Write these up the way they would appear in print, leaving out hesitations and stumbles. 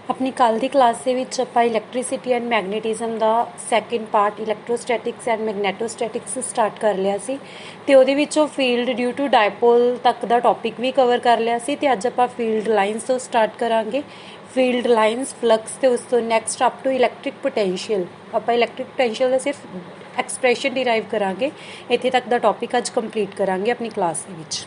अपनी कल की क्लास के विच आपां इलैक्ट्रिसिटी एंड मैगनेटिज्म का सैकेंड पार्ट इलैक्ट्रोस्टैटिक्स एंड मैगनैटोस्टैटिक्स स्टार्ट कर लिया सी ते उहदे विचों फील्ड ड्यू टू डायपोल तक का टॉपिक भी कवर कर लिया सी ते अज आपां फील्ड लाइनस तो स्टार्ट करांगे। फील्ड लाइनस फ्लक्स ते उस तो next up to electric potential आपां इलैक्ट्रिक पोटैंशियल का सिर्फ एक्सप्रैशन डिराइव करांगे। इत्थे तक का टॉपिक अज कंप्लीट करांगे अपनी क्लास दे विच।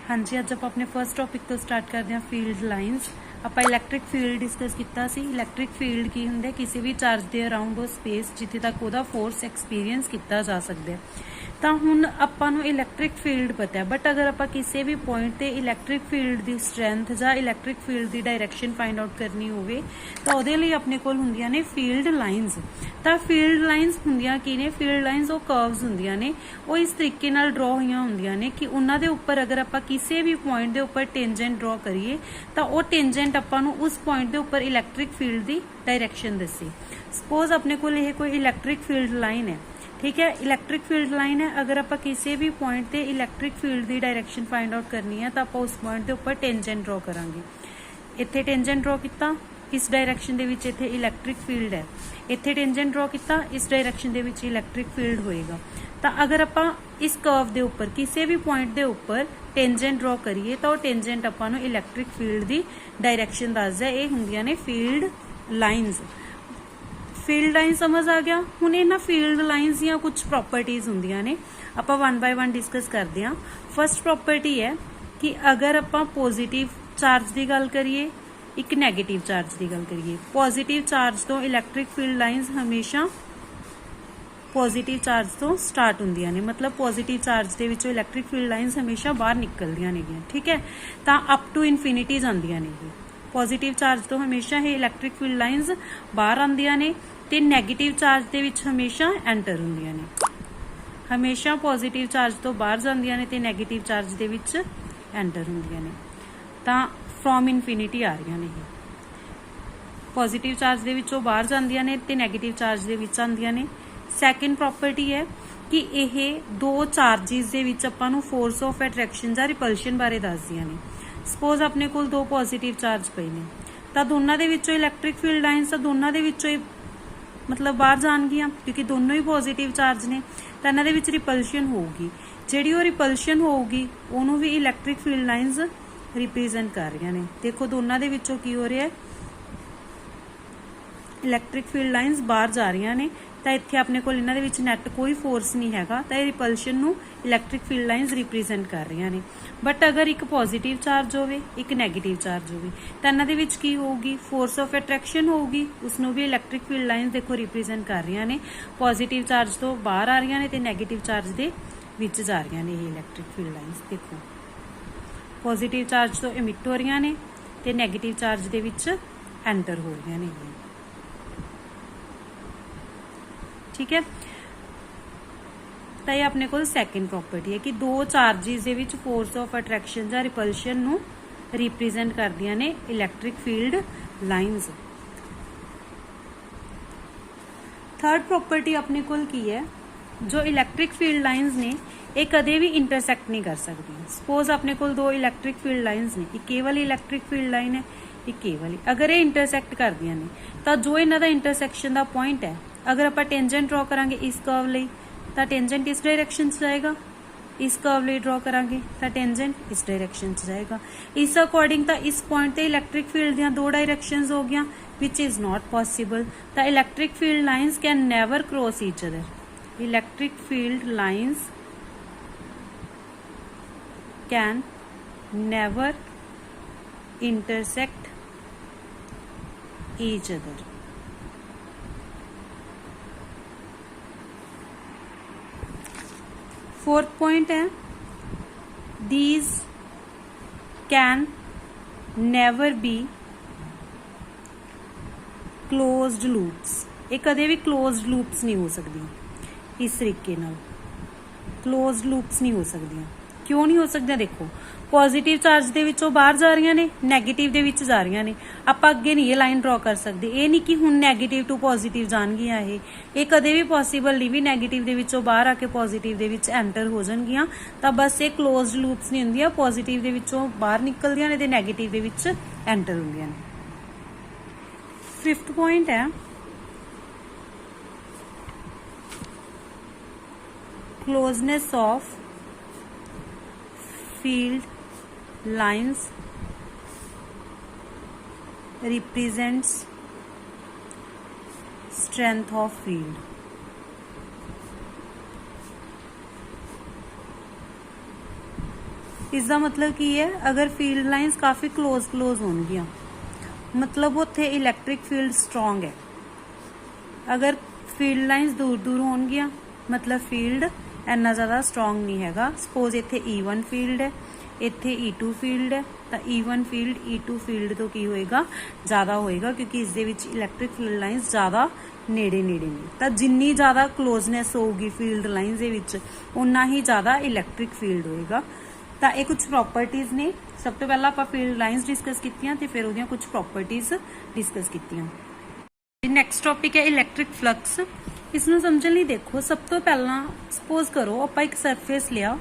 हाँ जी, अज आप अपने फर्स्ट टॉपिक तो स्टार्ट करते हैं फील्ड लाइनस। ਆਪਾਂ ਇਲੈਕਟ੍ਰਿਕ ਫੀਲਡ ਡਿਸਕਸ ਕੀਤਾ ਸੀ। ਇਲੈਕਟ੍ਰਿਕ ਫੀਲਡ ਕੀ ਹੁੰਦਾ, ਕਿਸੇ ਵੀ ਚਾਰਜ ਦੇ ਅਰਾਊਂਡ ਉਹ ਸਪੇਸ ਜਿੱਥੇ ਤੱਕ ਉਹਦਾ ਫੋਰਸ ਐਕਸਪੀਰੀਅੰਸ ਕੀਤਾ ਜਾ ਸਕਦਾ। ਤਾਂ ਹੁਣ ਆਪਾਂ ਨੂੰ ਇਲੈਕਟ੍ਰਿਕ ਫੀਲਡ ਪਤਾ ਹੈ, ਬਟ ਅਗਰ ਆਪਾਂ ਕਿਸੇ ਵੀ ਪੁਆਇੰਟ ਤੇ ਇਲੈਕਟ੍ਰਿਕ ਫੀਲਡ ਦੀ ਸਟਰੈਂਥ ਜਾਂ ਇਲੈਕਟ੍ਰਿਕ ਫੀਲਡ ਦੀ ਡਾਇਰੈਕਸ਼ਨ ਫਾਈਂਡ ਆਊਟ ਕਰਨੀ ਹੋਵੇ ਤਾਂ ਉਹਦੇ ਲਈ ਆਪਣੇ ਕੋਲ ਹੁੰਦੀਆਂ ਨੇ ਫੀਲਡ ਲਾਈਨਸ। ਤਾਂ ਫੀਲਡ ਲਾਈਨਸ ਹੁੰਦੀਆਂ ਕੀ ਨੇ? ਫੀਲਡ ਲਾਈਨਸ ਉਹ ਕਰਵਸ ਹੁੰਦੀਆਂ ਨੇ, ਉਹ ਇਸ ਤਰੀਕੇ ਨਾਲ ਡਰਾ ਹੋਈਆਂ ਹੁੰਦੀਆਂ ਨੇ ਕਿ ਉਹਨਾਂ ਦੇ ਉੱਪਰ ਅਗਰ ਆਪਾਂ ਕਿਸੇ ਵੀ ਪੁਆਇੰਟ ਦੇ ਉੱਪਰ ਟੈਂਜੈਂਟ ਡਰਾ ਕਰੀਏ ਤਾਂ ਉਹ ਟੈਂਜੈਂਟ ਆਪਾਂ ਨੂੰ ਉਸ ਪੁਆਇੰਟ ਦੇ ਉੱਪਰ ਇਲੈਕਟ੍ਰਿਕ ਫੀਲਡ ਦੀ ਡਾਇਰੈਕਸ਼ਨ ਦੱਸੇ। ਸਪੋਜ਼ ਆਪਣੇ ਕੋਲ ਇਹ ਕੋਈ ਇਲੈਕਟ੍ਰਿਕ ਫੀਲਡ ਲਾਈਨ ਹੈ, ठीक है, इलैक्ट्रिक फील्ड लाइन है। अगर आप किसी भी पॉइंट ते इलैक्ट्रिक फील्ड की डायरैक्शन फाइंड आउट करनी है तो आप उस पॉइंट के उपर टेंजेंट ड्रॉ करांगे। इत्थे टेंजेंट ड्रॉ किया, इस डायरैक्शन दे विच इत्थे इलैक्ट्रिक फील्ड है, इत्थे टेंजेंट ड्रॉ किया, इस डायरैक्शन दे विच इलैक्ट्रिक फील्ड होएगा। तो अगर आप इस कर्व के उपर किसी भी पॉइंट के उपर टेंजेंट ड्रॉ करिए तो टेंजेंट आपां नूं इलैक्ट्रिक फील्ड की डायरैक्शन दसदा। ये हुंदियां ने फील्ड लाइनस। फील्ड लाइन समझ आ गया। हुण इन्हां फील्ड लाइनस ਦੀਆਂ कुछ प्रॉपर्टीज ਹੁੰਦੀਆਂ ਨੇ, ਆਪਾਂ वन बाय वन डिस्कस करते हैं। फस्ट प्रॉपर्टी है कि अगर ਆਪਾਂ पॉजिटिव चार्ज की गल करिए, एक नैगेटिव चार्ज की गल करिए, पॉजिटिव चार्ज तो इलैक्ट्रिक फील्ड लाइनस हमेशा पॉजिटिव चार्ज तो स्टार्ट ਹੁੰਦੀਆਂ ਨੇ, मतलब पॉजिटिव चार्ज ਦੇ ਵਿੱਚੋਂ इलैक्ट्रिक फील्ड लाइनस हमेशा बाहर निकलਦੀਆਂ ਨੇਗੀਆਂ। ठीक है, ਤਾਂ अप टू इनफिनिटी ਜਾਂਦੀਆਂ ਨੇ। पॉजिटिव चार्ज तो हमेशा ही इलैक्ट्रिक फील्ड लाइनस बाहर आंदियां ने ते नैगेटिव चार्ज दे विच हमेशा एंटर हुंदियां ने। हमेशा पॉजिटिव चार्ज तो बाहर जांदियां ने ते नैगेटिव चार्ज दे विच एंटर हुंदियां ने। तां फ्रॉम इनफिनिटी आ रहीआं ने। पॉजिटिव चार्ज दे विचों बाहर जांदियां ने ते नैगेटिव चार्ज दे विच आंदियां ने। सैकेंड प्रॉपर्टी है कि यह दो चार्जिस दे विच आपां नूं फोर्स ऑफ अट्रैक्शन जां रिपल्शन बारे दसदियां ने। सपोज अपने कोल दो पॉजिटिव चार्ज पे ने तो दोनों के विचों इलैक्ट्रिक फील्ड लाइनस दोनों के विचों मतलब बाहर जाणगियां, क्योंकि दोनों ही पॉजिटिव चार्ज ने। तो इन्हां दे विच रिपल्शन होगी, जिहड़ी वो रिपल्शन होगी उहनूं भी इलैक्ट्रिक फील्ड लाइनस रिप्रेजेंट कर रही ने। देखो दोनों के विचों की हो रहा है, इलैक्ट्रिक फील्ड लाइनस बाहर जा रही ने। तो इत्थे अपने कोल इन्हां दे विच नैट कोई फोर्स नहीं हैगा, तो रिपल्शन नूं इलैक्ट्रिक फील्ड लाइनस रिप्रेजेंट कर रही ने। बट अगर एक पॉजिटिव चार्ज होवे, एक नैगेटिव चार्ज होवे, तो इन्हां दे विच की होगी? फोर्स ऑफ अट्रैक्शन होगी, उसनूं भी इलैक्ट्रिक फील्ड लाइनस देखो रिप्रेजेंट कर रही ने। पॉजिटिव चार्ज तो बाहर आ रही ने ते नैगेटिव चार्ज दे विच जा रही ने। ये इलैक्ट्रिक फील्ड लाइनस देखो पॉजिटिव चार्ज तो इमिट हो रही ने ते नैगेटिव चार्ज दे विच एंटर हो रही ने। ठीक है, तो ये अपने को सैकेंड प्रॉपर्टी है कि दो चार्जिस दे विच फोर्स ऑफ अट्रैक्शन या रिपल्शन नूं रिप्रेजेंट करदियां ने electric field lines. Third property अपने को की है, जो इलैक्ट्रिक फील्ड लाइनस ने ये कदे भी इंटरसैक्ट नहीं कर सकती। सपोज अपने को दो इलैक्ट्रिक फील्ड लाइनस ने, एक ये वाली इलैक्ट्रिक फील्ड लाइन है, एक ये वाली। अगर ये इंटरसैक्ट करदियां ने तो जो इन्हां दा इंटरसैक्शन दा पॉइंट है, अगर आप टेंजेंट ड्रॉ करांगे इस कर्व लई तो टेंजेंट इस डायरैक्शन च जाएगा, इस कर्व लई ड्रॉ करांगे तो टेंजेंट इस डायरैक्शन च जाएगा। इस अकॉर्डिंग तो इस पॉइंट ते इलैक्ट्रिक फील्ड दियां दो डायरैक्शंस हो गया, विच इज नॉट पॉसिबल। तो electric field lines can never cross each other. Electric field lines can never intersect each other. Fourth point है, these can never be closed loops. ये कदे भी closed loops नहीं हो सकती। इस तरीके नाल क्लोज्ड लूप्स नहीं हो सकती। क्यों नहीं हो सकता? देखो पॉजिटिव चार्ज दे विचों बाहर जा रही ने, नैगेटिव दे विच जा रही ने। आप अगे नहीं ये लाइन ड्रॉ कर सकते। ये नहीं कि हुण नैगेटिव टू पॉजिटिव जाणगियां। ये कदे भी पॉसीबल नहीं भी नैगेटिव दे विचों बाहर आके पॉजिटिव दे विच एंटर हो जाणगियां। तां बस ये क्लोज्ड लूप्स नहीं हुंदियां, पॉजिटिव दे विचों बाहर निकलदियां ने ते नैगेटिव दे विच एंटर हुंदियां ने। फिफ्थ पॉइंट है closeness of field lines represents strength of field. इसका मतलब की है, अगर फील्ड लाइंस काफ़ी क्लोज होनगियां मतलब उत्थे इलैक्ट्रिक फील्ड स्ट्रोंग है। अगर फील्ड लाइंस दूर दूर होनगियां मतलब फील्ड इन्ना ज़्यादा स्ट्रोंग नहीं हैगा। सपोज इत्थे E1 फील्ड है, इत्थे E2 फील्ड है, तो E1 फील्ड E2 फील्ड तो की होएगा ज़्यादा होएगा, क्योंकि इस दे विच इलैक्ट्रिक फील्ड लाइंस ज़्यादा नेड़े नेड़े ने। तो जिन्नी ज़्यादा क्लोजनेस होगी फील्ड लाइंस दे विच उन्ना ही ज़्यादा इलैक्ट्रिक फील्ड होएगा। तो ये कुछ प्रॉपर्टीज ने। सब तो पहला आप फील्ड लाइंस डिस्कस कीतियां ते फिर उहदियां कुछ प्रॉपर्टीज डिस्कस कीतियां। नैक्सट टॉपिक है इलैक्ट्रिक फ्लक्स। इसनूं समझण लई देखो, सब तो पहला सपोज करो आपां एक सरफेस लिया,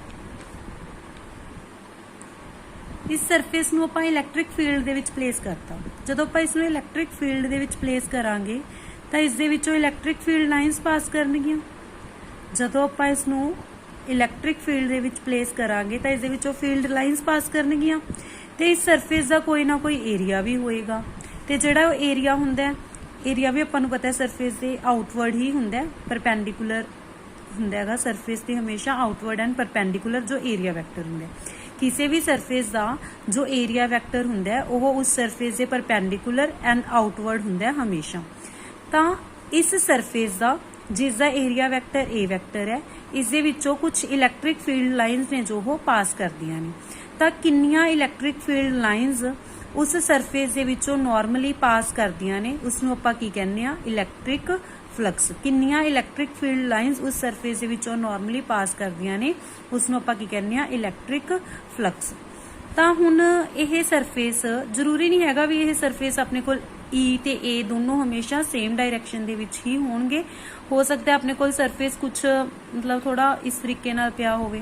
इस सरफेस नूं आपां इलैक्ट्रिक फील्ड दे विच प्लेस करता। जदों आपां इसनूं इलैक्ट्रिक फील्ड दे विच प्लेस करांगे तां इस दे विचों इलैक्ट्रिक फील्ड लाइंस पास करनगियां। जदों आपां इसनूं इलैक्ट्रिक फील्ड दे विच प्लेस करांगे तो इस दे विचों फील्ड लाइंस पास करनगियां ते इस सरफेस का कोई ना कोई एरिया भी होएगा। ते जिहड़ा एरिया हुंदा है, एरिया भी आपां नूं पता है सरफेस दे आउटवर्ड ही हुंदा है, परपेंडिकुलर हुंदा हैगा सरफेस ते हमेशा आउटवर्ड एंड परपेंडिकुलर जो एरिया वैक्टर हुंदा है। किसी भी सरफेस का जो एरिया वैक्टर हुंदा है वो उस surface they perpendicular and outward हुंदा है हमेशा। तो इस सरफेस का जिसका एरिया वैक्टर ए वैक्टर है, इस दे विचों कुछ इलैक्ट्रिक फील्ड लाइंस ने जो वो पास करदियां ने। तो किन्नियां इलैक्ट्रिक फील्ड लाइंस उस सरफेस दे विचों नॉर्मली पास करदियां ने, उसनूं आपां की कहने आ इलैक्ट्रिक फ्लक्स। किन्नियां इलैक्ट्रिक फील्ड लाइंस उस सरफेस दे विचों नॉर्मली पास करदियां ने, उसनूं आपां की कहने आ इलैक्ट्रिक फ्लक्स। तो हुण यह सरफेस जरूरी नहीं हैगा भी यह सरफेस अपने कोल ई ते ए दोनों हमेशा सेम डायरैक्शन दे विच ही होणगे। हो सकता है अपने कोल सरफेस कुछ मतलब थोड़ा इस तरीके नाल पिया होवे,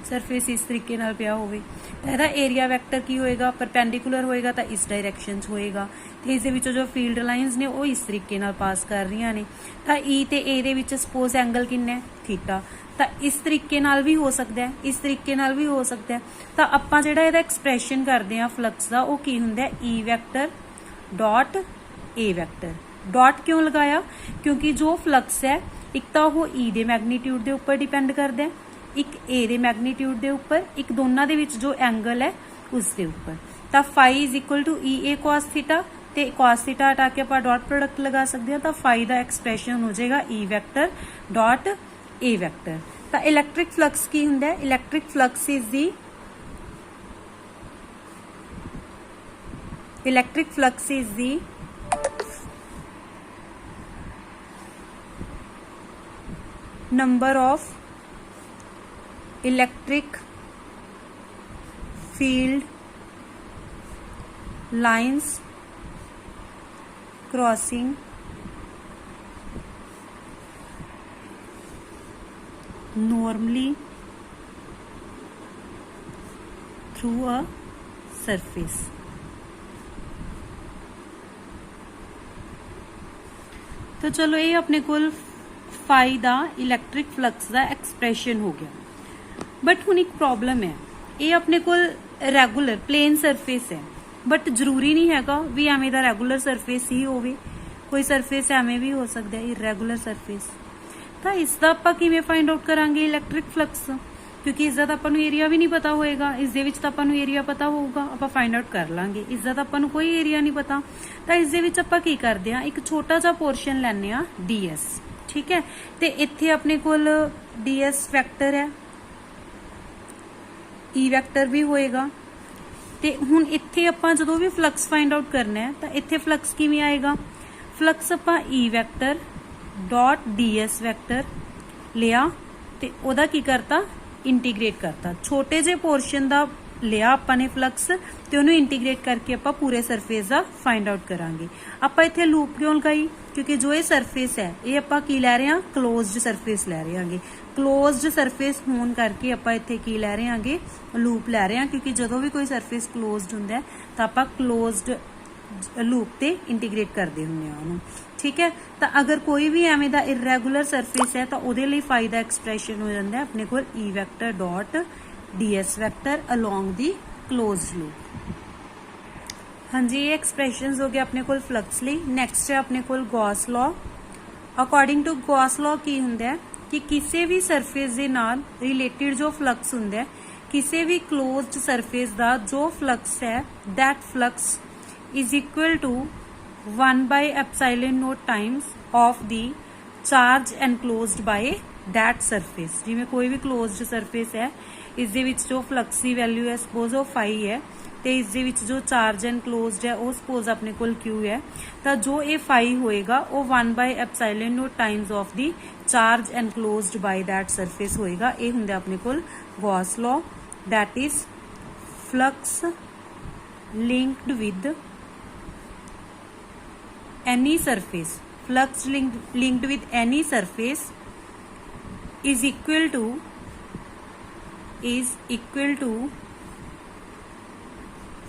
सरफेस इस तरीके नाल पिया होवे तो इहदा एरिया वैक्टर की होएगा परपेंडिकुलर होएगा, तो इस डायरैक्शन च होएगा। तो इस दे विचों जो फील्ड लाइंस ने वो इस तरीके नाल पास कर रही ने। तो ई ते ए दे विच सपोज एंगल किन्ना है थीटा, तो इस तरीके नाल भी हो सकता है, इस तरीके नाल भी हो सकता है। तो आपां जिहड़ा इहदा एक्सप्रैशन करदे आ फ्लक्स दा वो की हुंदा है E vector dot A vector. Dot क्यों लगाया? क्योंकि जो फ्लक्स है एक तो वो ई दे मैगनीट्यूड के उपर डिपेंड करता है, एक ए दे मैगनीट्यूड के उपर, एक दोनों दे विच जो एंगल है उसके उपर। तो phi is equal to E A cos theta, ते कॉस थीटा हटा के आप डॉट प्रोडक्ट लगा सकते हैं। तो फाई का एक्सप्रैशन हो जाएगा ई वैक्टर डॉट ए वैक्टर। तो इलैक्ट्रिक फ्लक्स की हुंदा है? Electric flux is the electric flux is the number of electric field lines crossing normally through a surface। तो चलो ये अपने कोल फाई दा इलैक्ट्रिक फ्लक्स दा एक्सप्रैशन हो गया। बट हुण एक प्रॉब्लम है, ये अपने कोल रैगूलर प्लेन सरफेस है, बट जरूरी नहीं हैगा भी एवें दा रैगूलर सरफेस ही होवे। कोई सरफेस एवें भी हो सकता है इरैगूलर सरफेस। तो इसका आपां किवें फाइंड आउट करांगे इलैक्ट्रिक फ्लक्स? क्योंकि इसका तो आपां नूं एरिया भी नहीं पता होएगा, इस दे विच तां आपां नूं एरिया पता होगा, आपां फाइंड आउट कर लांगे। इसका तो आपां नूं कोई एरिया नहीं पता, तो इस दे विच आपां की करदे आ, एक छोटा जिहा पोर्शन लैंदे आ ds, ठीक है। तो इत्थे अपने कोल ds वैक्टर है, ई वैक्टर भी होएगा। तो हुण इत्थे आपां जदों भी फ्लक्स फाइंड आउट करना है तो इत्थे फ्लक्स किवें आएगा? फ्लक्स आपां ई वैक्टर डॉट ds वैक्टर लिया ते ओदा की करता इंटीग्रेट करता, छोटे जे पोर्शन का लिया आपां ने फ्लक्स ते उन्हें इंटीग्रेट करके आपां पूरे सरफेस का फाइंड आउट करांगे। आपां इत्थे लूप क्यों लगाई? क्योंकि जो ये सरफेस है ये आपां की लै रहे हैं क्लोज्ड सरफेस लै रहे हैं। क्लोज्ड सरफेस होने करके आपां इत्थे की लै रहे हैं लूप लै रहे हैं, क्योंकि जदों भी कोई सरफेस क्लोज्ड हुंदा है तो आपां क्लोज्ड लूप ते इंटीग्रेट करते होंगे उन्होंने, ठीक है। तो अगर कोई भी एवें दा इररेगुलर सरफेस है तो उहदे लई फाई दा एक्सप्रैशन हो जाता है अपने कोल E vector dot d s vector along the closed loop. हाँ जी, ये एक्सप्रैशनस हो गए अपने कोल फ्लक्स लई। नैक्सट है अपने कोल Gauss law. According to Gauss law की हुंदा है कि किसी भी सरफेस दे नाल रिलेटेड जो फ्लक्स हुंदा है, किसी भी क्लोज्ड सरफेस दा जो फ्लक्स है, that flux is equal to 1/epsilon naught times of the charge enclosed by that surface. जिवें कोई भी क्लोज्ड सरफेस है, इस दे विच जो फ्लक्स की वैल्यू है सपोज वो फाई है, तो इस दे विच जो चार्ज एनक्लोज्ड है वो सपोज अपने कोल क्यू है, तो जो ये फाई होएगा वो 1/epsilon naught times of the charge enclosed by that surface होएगा। ये हुंदा अपने कोल Gauss law, that is flux linked with any surface, flux linked with any surface is equal to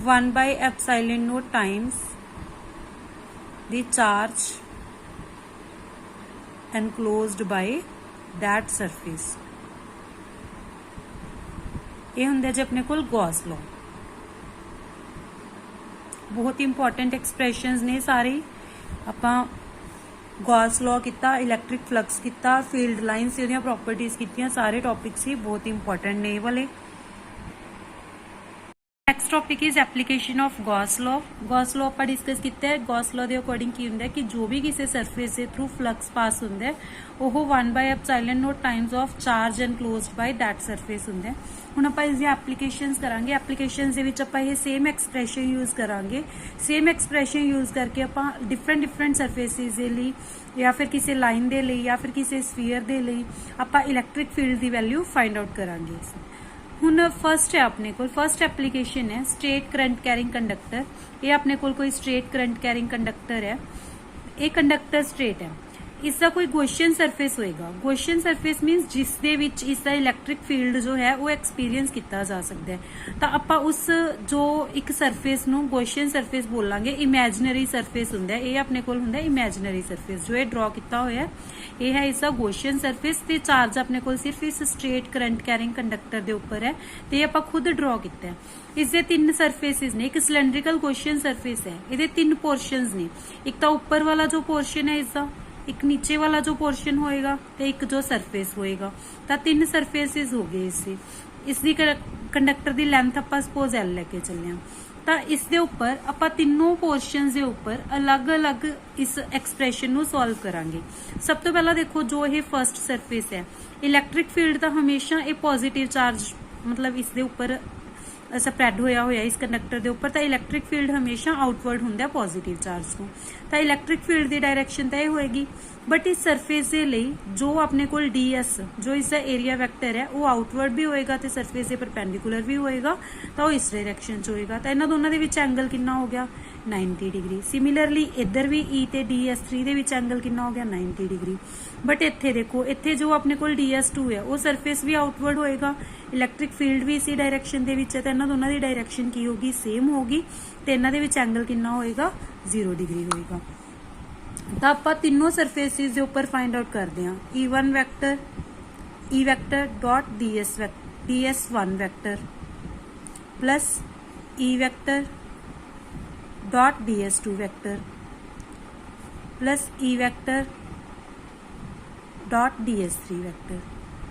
1/epsilon naught times the charge enclosed by that surface। ये हुंदा जी अपने कोल Gauss law. बहुत इंपॉर्टेंट एक्सप्रैशंस ने सारे। ਆਪਾਂ गॉस लॉ किया, electric flux किया, फील्ड लाइन्स दी प्रॉपर्टीज कीतियां, सारे टॉपिक्स ही बहुत इंपॉर्टेंट ने वाले। Next topic is application of Gauss law. Gauss law आप डिस्कस किया है। गॉस लॉ के अकॉर्डिंग की होंगे कि जो भी किसी सरफेस के थ्रू फ्लक्स पास होंगे वो 1/epsilon naught times of charge enclosed by that surface होंगे। हुण आपां इसदी एप्लीकेशनस करांगे। एप्लीकेशनस दे विच आपां ये सेम एक्सप्रैशन यूज करांगे। सेम एक्सप्रैशन यूज करके आपां डिफरेंट सरफेसिस दे लई या फिर किसी लाइन दे लई या फिर किसी स्फीयर दे लई आपां इलैक्ट्रिक फील्ड की वैल्यू फाइंड आउट करांगे। हुण फर्स्ट है अपने कोल, फर्स्ट एप्लीकेशन है स्ट्रेट करंट कैरिंग कंडक्टर। ये अपने कोल कोई स्ट्रेट करंट कैरिंग कंडक्टर है, ये कंडक्टर स्ट्रेट है, इसका कोई गॉसियन सरफेस होएगा। गॉसियन सरफेस मीनस जिस दे विच इसका इलैक्ट्रिक फील्ड जो है वो एक्सपीरियंस किया जा सकता है। तो आपां उस जो एक सरफेस नूं गॉसियन सरफेस बोलांगे। इमेजिनरी सरफेस हुंदा है, ये अपने कोल हुंदा है इमेजिनरी सरफेस। जो ये ड्रॉ किया होया ये है इसका गॉसियन सरफेस, ते चार्ज अपने कोल सिर्फ इस स्ट्रेट करंट कैरिंग कंडक्टर दे उपर है, ते ये आपां खुद ड्रॉ किया है। इसके तीन सरफेसिस ने, एक सिलेंड्रिकल गॉसियन सरफेस है, ये तीन पोर्शनस ने। एक तो उपर वाला जो पोर्शन है इसका, एक नीचे वाला जो पोर्शन होएगा, ते एक जो सरफेस होएगा। तो तीन सरफेसिस हो गए इससे। इसकी कंडक्टर की लेंथ आप सपोज एल लेके चले, तो इसके उपर आप तीनों पोर्शनस के उपर अलग अलग इस एक्सप्रैशन नू सॉल्व करांगे। सब तो पहला देखो जो ये फर्स्ट सरफेस है, इलैक्ट्रिक फील्ड का हमेशा ये पॉजिटिव चार्ज मतलब इसके उपर स्प्रैड होया होया इस कंडक्टर के उपर, तो इलैक्ट्रिक फील्ड हमेशा आउटवर्ड होंदा पॉजिटिव चार्ज को। तो इलैक्ट्रिक फील्ड की डायरैक्शन तो यह होएगी। बट इस सरफेस के लिए जो अपने कोल डी एस जो इसका एरिया वैक्टर है वो आउटवर्ड भी होएगा तो सरफेस के परपेंडिकुलर भी होएगा, तो इस डायरैक्शन च होएगा। तो इन्हों दोनों के एंगल कितना हो गया 90 डिग्री। सिमिलरली इधर भी ई ते DS3 दे विच एंगल कितना हो गया 90 डिग्री। बट इत्थे देखो, इत्थे जो अपने कोल DS2 है वो सरफेस भी आउटवर्ड होएगा, इलैक्ट्रिक फील्ड भी इसी डायरैक्शन के विच है, तो इन्हों दोनों की डायरैक्शन की होगी सेम होगी, तो इन्हों के एंगल कितना होएगा 0 डिग्री होएगा। तो आप तीनों सरफेसिस के उपर फाइंड आउट करते हैं E1 vector, E vector dot DS1 vector plus E vector dot DS2 vector plus E vector dot DS3 vector.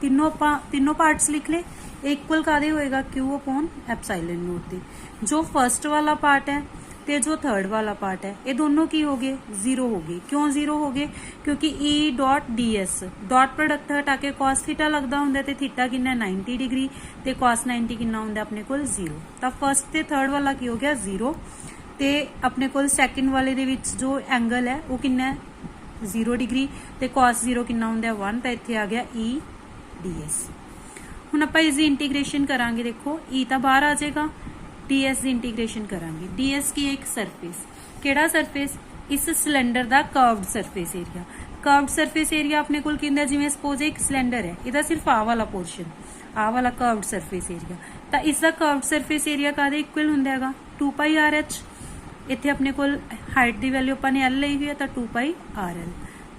तीनों पार्ट्स लिख ले। इक्वल कादे होएगा Q upon epsilon not they. जो फर्स्ट वाला पार्ट है ते जो थर्ड वाला पार्ट है ये दोनों की हो गए 0 हो गए। क्यों 0 हो गए? क्योंकि E dot DS dot product हटा के cos थीटा लगता होंगे, तो थीटा कितना 90 डिग्री, तो cos 90 कितना होंगे अपने को 0। तो फर्स्ट ते थर्ड वाला की हो गया 0, तो अपने को सैकेंड वाले दे विच जो एंगल है वो कितना 0 डिग्री, तो cos 0 कितना होंगे 1, तो इत्थे आ गया E DS। हुण आपां इसकी इंटीग्रेशन करांगे। देखो E तो बाहर आ जाएगा, DS की इंटीग्रेशन करांगे। DS की एक सरफेस, केड़ा सरफेस? इस सिलेंडर का curved surface area. Curved surface area अपने कोल किंदा, जिवें सपोज एक सिलेंडर है, इहदा सिर्फ आ वाला पोर्शन, आ वाला कर्व्ड सरफेस एरिया, तो इसका कर्व्ड सरफेस एरिया कादे इक्वल हुंदा हैगा 2πRH। इत्थे अपने कोल हाइट की वैल्यू अपन ने एल ली हुई है तो 2 पाई आर एल,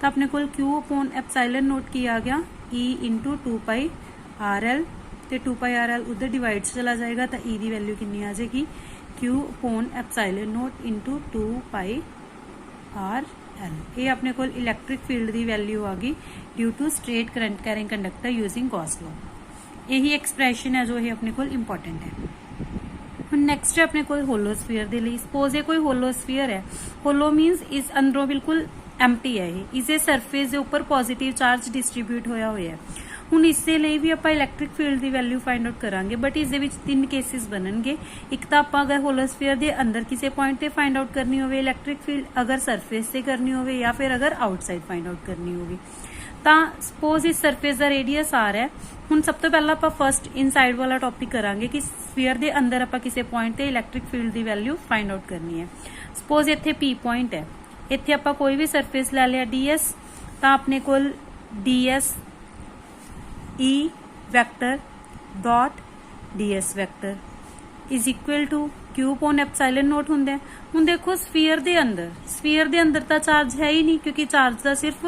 तो अपने कोल क्यू अपॉन एप्साइलन नोट की आ गया E into 2 pi R L, तो 2 पाई आर एल उधर डिवाइड चला जाएगा तो ई की वैल्यू कितनी आ जाएगी Q upon epsilon naught into 2 pi R L. ये अपने कोल इलैक्ट्रिक फील्ड की वैल्यू आ गई due to straight current carrying conductor using Gauss law. यही एक्सप्रैशन है जो ये अपने कोल इंपॉर्टेंट है। ਹੁਣ ਨੈਕਸਟ ਹੈ ਆਪਣੇ ਕੋਲ ਹੋਲੋਸਫੀਅਰ ਦੇ ਲਈ। ਸਪੋਜ਼ ਇਹ ਕੋਈ ਹੋਲੋਸਫੀਅਰ ਹੈ, ਹੋਲੋ ਮੀਨਸ ਇਸ ਅੰਦਰੋਂ ਬਿਲਕੁਲ ਐਮਟੀ ਹੈ ਇਹ, ਇਸੇ ਸਰਫੇਸ ਦੇ ਉੱਪਰ ਪੋਜ਼ਿਟਿਵ ਚਾਰਜ ਡਿਸਟ੍ਰੀਬਿਊਟ ਹੋਇਆ ਹੋਇਆ ਹੈ। ਹੁਣ ਇਸੇ ਲਈ ਵੀ ਆਪਾਂ ਇਲੈਕਟ੍ਰਿਕ ਫੀਲਡ ਦੀ ਵੈਲਿਊ ਫਾਈਂਡ ਆਊਟ ਕਰਾਂਗੇ, ਬਟ ਇਸ ਦੇ ਵਿੱਚ ਤਿੰਨ ਕੇਸਿਸ ਬਣਨਗੇ। ਇੱਕ ਤਾਂ ਆਪਾਂ ਅਗਰ ਹੋਲੋਸਫੀਅਰ ਦੇ ਅੰਦਰ ਕਿਸੇ ਪੁਆਇੰਟ ਤੇ ਫਾਈਂਡ ਆਊਟ ਕਰਨੀ ਹੋਵੇ ਇਲੈਕਟ੍ਰਿਕ ਫੀਲਡ, ਅਗਰ ਸਰਫੇਸ ਤੇ ਕਰਨੀ ਹੋਵੇ ਜਾਂ ਫਿਰ ਅਗਰ ਆਊਟਸਾਈਡ ਫਾਈਂਡ ਆਊਟ ਕਰਨੀ ਹੋਵੇ। ਤਾਂ ਸਪੋਜ਼ ਇਸ ਸਰਫੇਸ ਦਾ ਰੇਡੀਅਸ ਆਰ ਹੈ। ਹੁਣ ਸਭ ਤੋਂ ਪਹਿਲਾਂ ਆਪਾਂ ਫਸਟ ਇਨਸਾਈਡ ਵਾਲਾ ਟੌਪਿਕ ਕਰਾਂਗੇ ਕਿ ਸਫੀਅਰ ਦੇ ਅੰਦਰ ਆਪਾਂ ਕਿਸੇ ਪੁਆਇੰਟ ਤੇ ਇਲੈਕਟ੍ਰਿਕ ਫੀਲਡ ਦੀ ਵੈਲਿਊ ਫਾਈਂਡ ਆਊਟ ਕਰਨੀ ਹੈ। ਸਪੋਜ਼ ਇੱਥੇ ਪੀ ਪੁਆਇੰਟ ਹੈ, ਇੱਥੇ ਆਪਾਂ ਕੋਈ ਵੀ ਸਰਫੇਸ ਲੈ ਲਿਆ ds, ਤਾਂ ਆਪਣੇ ਕੋਲ ds E vector dot ds vector is equal to Q upon epsilon naught होंगे। ਹੁਣ देखो ਸਫੀਅਰ ਦੇ ਅੰਦਰ ਤਾਂ ਚਾਰਜ ਹੈ ਹੀ ਨਹੀਂ, ਕਿਉਂਕਿ ਚਾਰਜ ਦਾ ਸਿਰਫ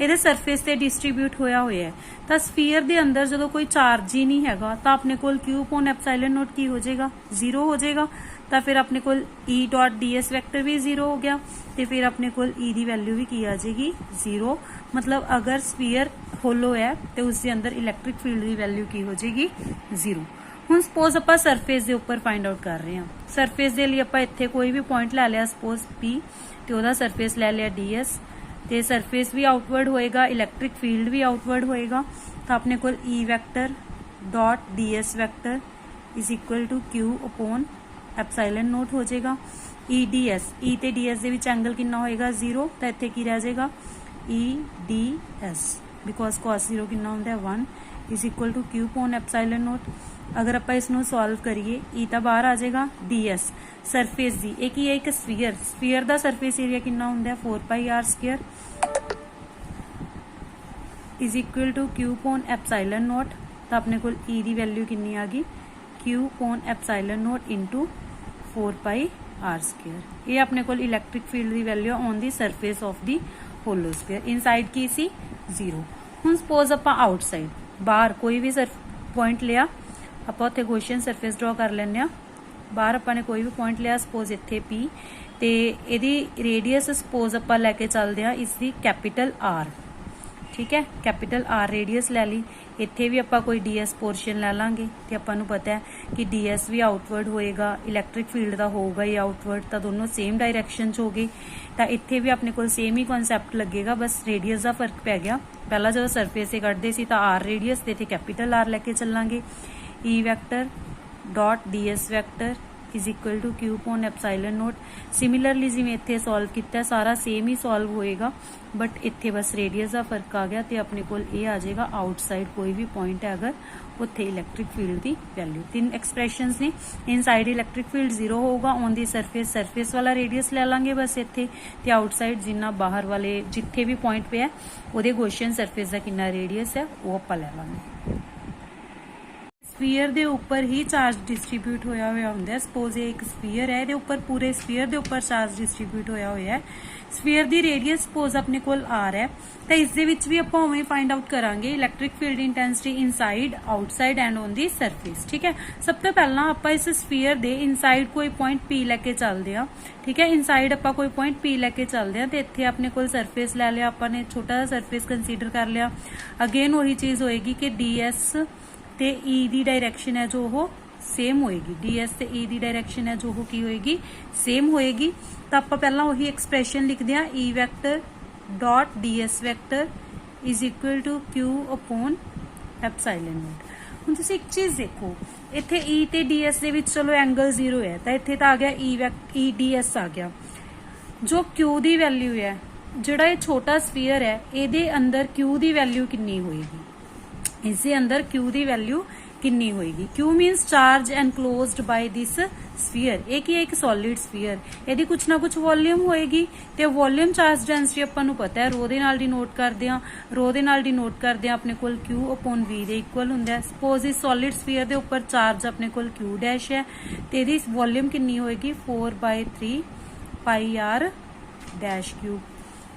ਇਹਦੇ ਸਰਫੇਸ ਤੇ ਡਿਸਟ੍ਰੀਬਿਊਟ ਹੋਇਆ ਹੋਇਆ ਹੈ। ਤਾਂ ਸਫੀਅਰ ਦੇ ਅੰਦਰ ਜਦੋਂ ਕੋਈ ਚਾਰਜ ਹੀ ਨਹੀਂ ਹੈਗਾ ਤਾਂ ਆਪਣੇ ਕੋਲ क्यू अपॉन एप्साइलन नोट ਕੀ ਹੋ ਜਾਏਗਾ, 0 ਹੋ ਜਾਏਗਾ। ਤਾਂ ਫਿਰ ਆਪਣੇ ਕੋਲ E डॉट ds ਵੈਕਟਰ ਵੀ 0 ਹੋ ਗਿਆ, ਤੇ ਫਿਰ ਆਪਣੇ ਕੋਲ E ਦੀ ਵੈਲਿਊ ਵੀ ਕੀ ਆ ਜਾਏਗੀ 0। ਮਤਲਬ ਅਗਰ ਸਫੀਅਰ ਹੋਲੋ ਹੈ ਤੇ ਉਸ ਦੇ ਅੰਦਰ ਇਲੈਕਟ੍ਰਿਕ ਫੀਲਡ ਦੀ ਵੈਲਿਊ ਕੀ ਹੋ ਜਾਏਗੀ 0। ਹੁਣ ਸਪੋਜ਼ ਆਪਾਂ ਸਰਫੇਸ ਦੇ ਉੱਪਰ ਫਾਈਂਡ ਆਊਟ ਕਰ ਰਹੇ ਹਾਂ। ਸਰਫੇਸ ਦੇ ਲਈ ਆਪਾਂ ਇੱਥੇ ਕੋਈ ਵੀ ਪੁਆਇੰਟ ਲੈ ਲਿਆ ਸਪੋਜ਼ P, ਤੇ ਉਹਦਾ ਸਰਫੇਸ ਲੈ ਲਿਆ ds, ਤੇ ਸਰਫੇਸ ਵੀ ਆਊਟਵਰਡ ਹੋਏਗਾ, ਇਲੈਕਟ੍ਰਿਕ ਫੀਲਡ ਵੀ ਆਊਟਵਰਡ ਹੋਏਗਾ। ਤਾਂ ਆਪਣੇ ਕੋਲ E vector dot ds vector is equal to Q upon epsilon naught ਹੋ ਜਾਏਗਾ। E ds, E ਤੇ ds ਦੇ ਵਿੱਚ ਐਂਗਲ ਕਿੰਨਾ ਹੋਏਗਾ 0, ਤਾਂ ਇੱਥੇ ਕੀ ਰਹਿ ਜਾਏਗਾ E ds, ਬਿਕੋਜ਼ cos 0 ਕਿੰਨਾ ਹੁੰਦਾ ਹੈ 1, is equal to Q upon epsilon naught. अगर आप इसनों सॉल्व करिए ई तो बाहर आ जाएगा ds सरफेस दी, एक ही है एक स्फीयर दा सरफेस एरिया कितना होंदा है 4 πr² is equal to Q upon epsilon naught. तो अपने को ई दी वैल्यू कितनी आ गई Q upon epsilon naught into 4 πr²। ये अपने को इलैक्ट्रिक फील्ड की value on the surface of the hollow sphere. Inside की सी 0। हुण सपोज आप आउटसाइड बाहर कोई भी पॉइंट लिया, आप उत्थे क्वेश्चन सरफेस ड्रॉ कर लेने। बाहर अपने कोई भी पॉइंट लिया, सपोज इत्थे P, ते इहदी रेडियस सपोज आप लैके चलते हैं इसकी कैपिटल R, ठीक है, कैपिटल R रेडियस लै ली। इत्थे भी आप कोई ds पोर्शन लै लांगे, तो आपां नूं पता है कि ds भी आउटवर्ड होएगा, इलैक्ट्रिक फील्ड का होगा ही आउटवर्ड, तो दोनों सेम डायरैक्शन च हो गए। तो इत्थे भी अपने को सेम ही कॉन्सैप्ट लगेगा, बस रेडियस का फर्क पै गया। पहला जो सरफेस से कटते सी तो R रेडियस, तो इत्थे कैपिटल R लैके चलांगे। E vector dot ds vector is equal to Q upon epsilon naught. Similarly जिवें इत्थे सॉल्व किया सारा सेम ही सॉल्व होएगा, बट इत्थे बस रेडियस का फर्क आ गया, तो अपने को ये आ जाएगा आउटसाइड कोई भी पॉइंट है अगर उत्थे इलैक्ट्रिक फील्ड की वैल्यू। तीन एक्सप्रैशनस ने। इनसाइड इलैक्ट्रिक फील्ड 0 होगा, ऑन दी सरफेस वाला रेडियस ले लांगे बस इत्थे, ते आउटसाइड जिन्ना बाहर वाले जिथे भी पॉइंट पे है उहदे क्वेश्चन सरफेस का कितना रेडियस है वो आपां ले लांगे। स्फीयर दे ऊपर ही चार्ज डिस्ट्रीब्यूट होया हुआ होंदा है। सपोज ये एक स्फीयर है, इहदे ऊपर पूरे स्फीयर दे ऊपर चार्ज डिस्ट्रीब्यूट होया हुआ है। स्फीयर दी रेडियस सपोज अपने कोल R है, तो इस दे विच भी आपां उवें फाइंड आउट करांगे electric field intensity inside, outside and on the surface, ठीक है। सब तो पहला आपां इस स्फीयर दे इनसाइड कोई पॉइंट P लैके चलते हैं, ठीक है। इनसाइड आपां कोई पॉइंट P लैके चलते हैं, तो इत्थे अपने कोल सरफेस लै लिया, आपां ने छोटा सा सरफेस कंसीडर कर लिया। अगेन वही चीज़ होएगी कि ds ते E दी डायरैक्शन है जो वो सेम होएगी, ds ते E दी डायरैक्शन है जो वो की होएगी सेम होएगी। तो आप पहला वही एक्सप्रैशन लिखते हैं E vector dot ds vector is equal to Q upon epsilon naught. हुण तुसीं एक चीज़ देखो, इत्थे E ते ds दे विच चलो एंगल 0 है, तो इत्थे तो आ गया E ds आ गया। जो Q दी वैल्यू है, जिहड़ा ये छोटा स्फीयर है, इहदे अंदर Q दी वैल्यू कितनी होएगी, इसके अंदर Q दी वैल्यू कितनी होएगी। Q means charge enclosed by this sphere. एक ही एक सॉलिड स्फीयर, यदि कुछ ना कुछ वॉल्यूम होएगी, तो वॉल्यूम चार्ज डेंसिटी आपां नूं पता है, रो दे नाल डिनोट करदे हां, रो दे नाल डिनोट करदे हां अपने कोल Q अपॉन V दे इक्वल हुंदा है। सपोज इस सॉलिड स्फीयर दे उपर चार्ज अपने कोल Q डैश है, ते इहदी वॉल्यूम कितनी होएगी 4/3 ਪਾਈ ਆਰ ਡੈਸ਼ ਕਿਊਬ।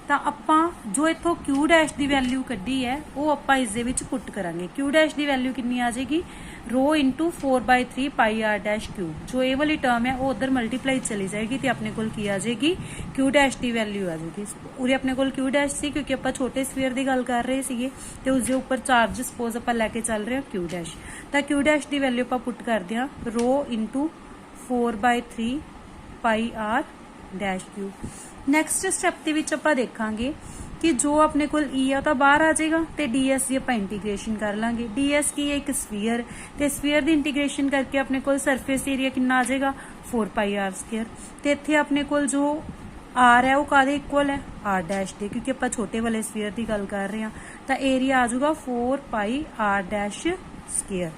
ਤਾਂ ਆਪਾਂ ਜੋ ਇੱਥੋਂ Q ਡੈਸ਼ ਦੀ ਵੈਲਿਊ ਕੱਢੀ ਹੈ ਉਹ ਆਪਾਂ ਇਸ ਦੇ ਵਿੱਚ ਪੁੱਟ ਕਰਾਂਗੇ। Q ਡੈਸ਼ ਦੀ ਵੈਲਿਊ ਕਿੰਨੀ ਆ ਜਾਏਗੀ, ਰੋ into 4/3 pi R dash cube. ਜੋ ਇਹ ਵਾਲੀ ਟਰਮ ਹੈ ਉਹ ਉਧਰ ਮਲਟੀਪਲਾਈ ਚਲੀ ਜਾਏਗੀ ਤੇ ਆਪਣੇ ਕੋਲ ਕੀ ਆ ਜਾਏਗੀ, Q ਡੈਸ਼ ਦੀ ਵੈਲਿਊ ਆ ਜਾਏਗੀ। ਉਰੇ ਆਪਣੇ ਕੋਲ Q ਡੈਸ਼ ਸੀ ਕਿਉਂਕਿ ਆਪਾਂ ਛੋਟੇ ਸਫੀਅਰ ਦੀ ਗੱਲ ਕਰ ਰਹੇ ਸੀਗੇ ਤੇ ਉਸ ਦੇ ਉੱਪਰ ਚਾਰਜ ਸਪੋਜ਼ ਆਪਾਂ ਲੈ ਕੇ ਚੱਲ ਰਹੇ ਹਾਂ Q ਡੈਸ਼। ਤਾਂ Q ਡੈਸ਼ ਦੀ ਵੈਲਿਊ ਆਪਾਂ ਪੁੱਟ ਕਰਦੇ ਹਾਂ rho into 4/3 pi R dash cube. Next step ਦੇ ਵਿੱਚ ਆਪਾਂ ਦੇਖਾਂਗੇ ਕਿ ਜੋ ਆਪਣੇ ਕੋਲ E ਆ ਤਾਂ ਬਾਹਰ ਆ ਜਾਏਗਾ ਤੇ ds ਦੀ ਆਪਾਂ ਇੰਟੀਗ੍ਰੇਸ਼ਨ ਕਰ ਲਾਂਗੇ। ds ਕੀ ਹੈ, ਇੱਕ ਸਫੀਅਰ, ਤੇ ਸਫੀਅਰ ਦੀ ਇੰਟੀਗ੍ਰੇਸ਼ਨ ਕਰਕੇ ਆਪਣੇ ਕੋਲ ਸਰਫੇਸ ਏਰੀਆ ਕਿੰਨਾ ਆ ਜਾਏਗਾ 4πr²। ਤੇ ਇੱਥੇ ਆਪਣੇ ਕੋਲ ਜੋ r ਹੈ ਉਹ ਕਾਹਦੇ ਇਕੁਅਲ ਹੈ, r ਡੈਸ਼ ਦੇ, ਕਿਉਂਕਿ ਆਪਾਂ ਛੋਟੇ ਵਾਲੇ ਸਫੀਅਰ ਦੀ ਗੱਲ ਕਰ ਰਹੇ ਹਾਂ। ਤਾਂ ਏਰੀਆ ਆ ਜਾਊਗਾ 4πr²।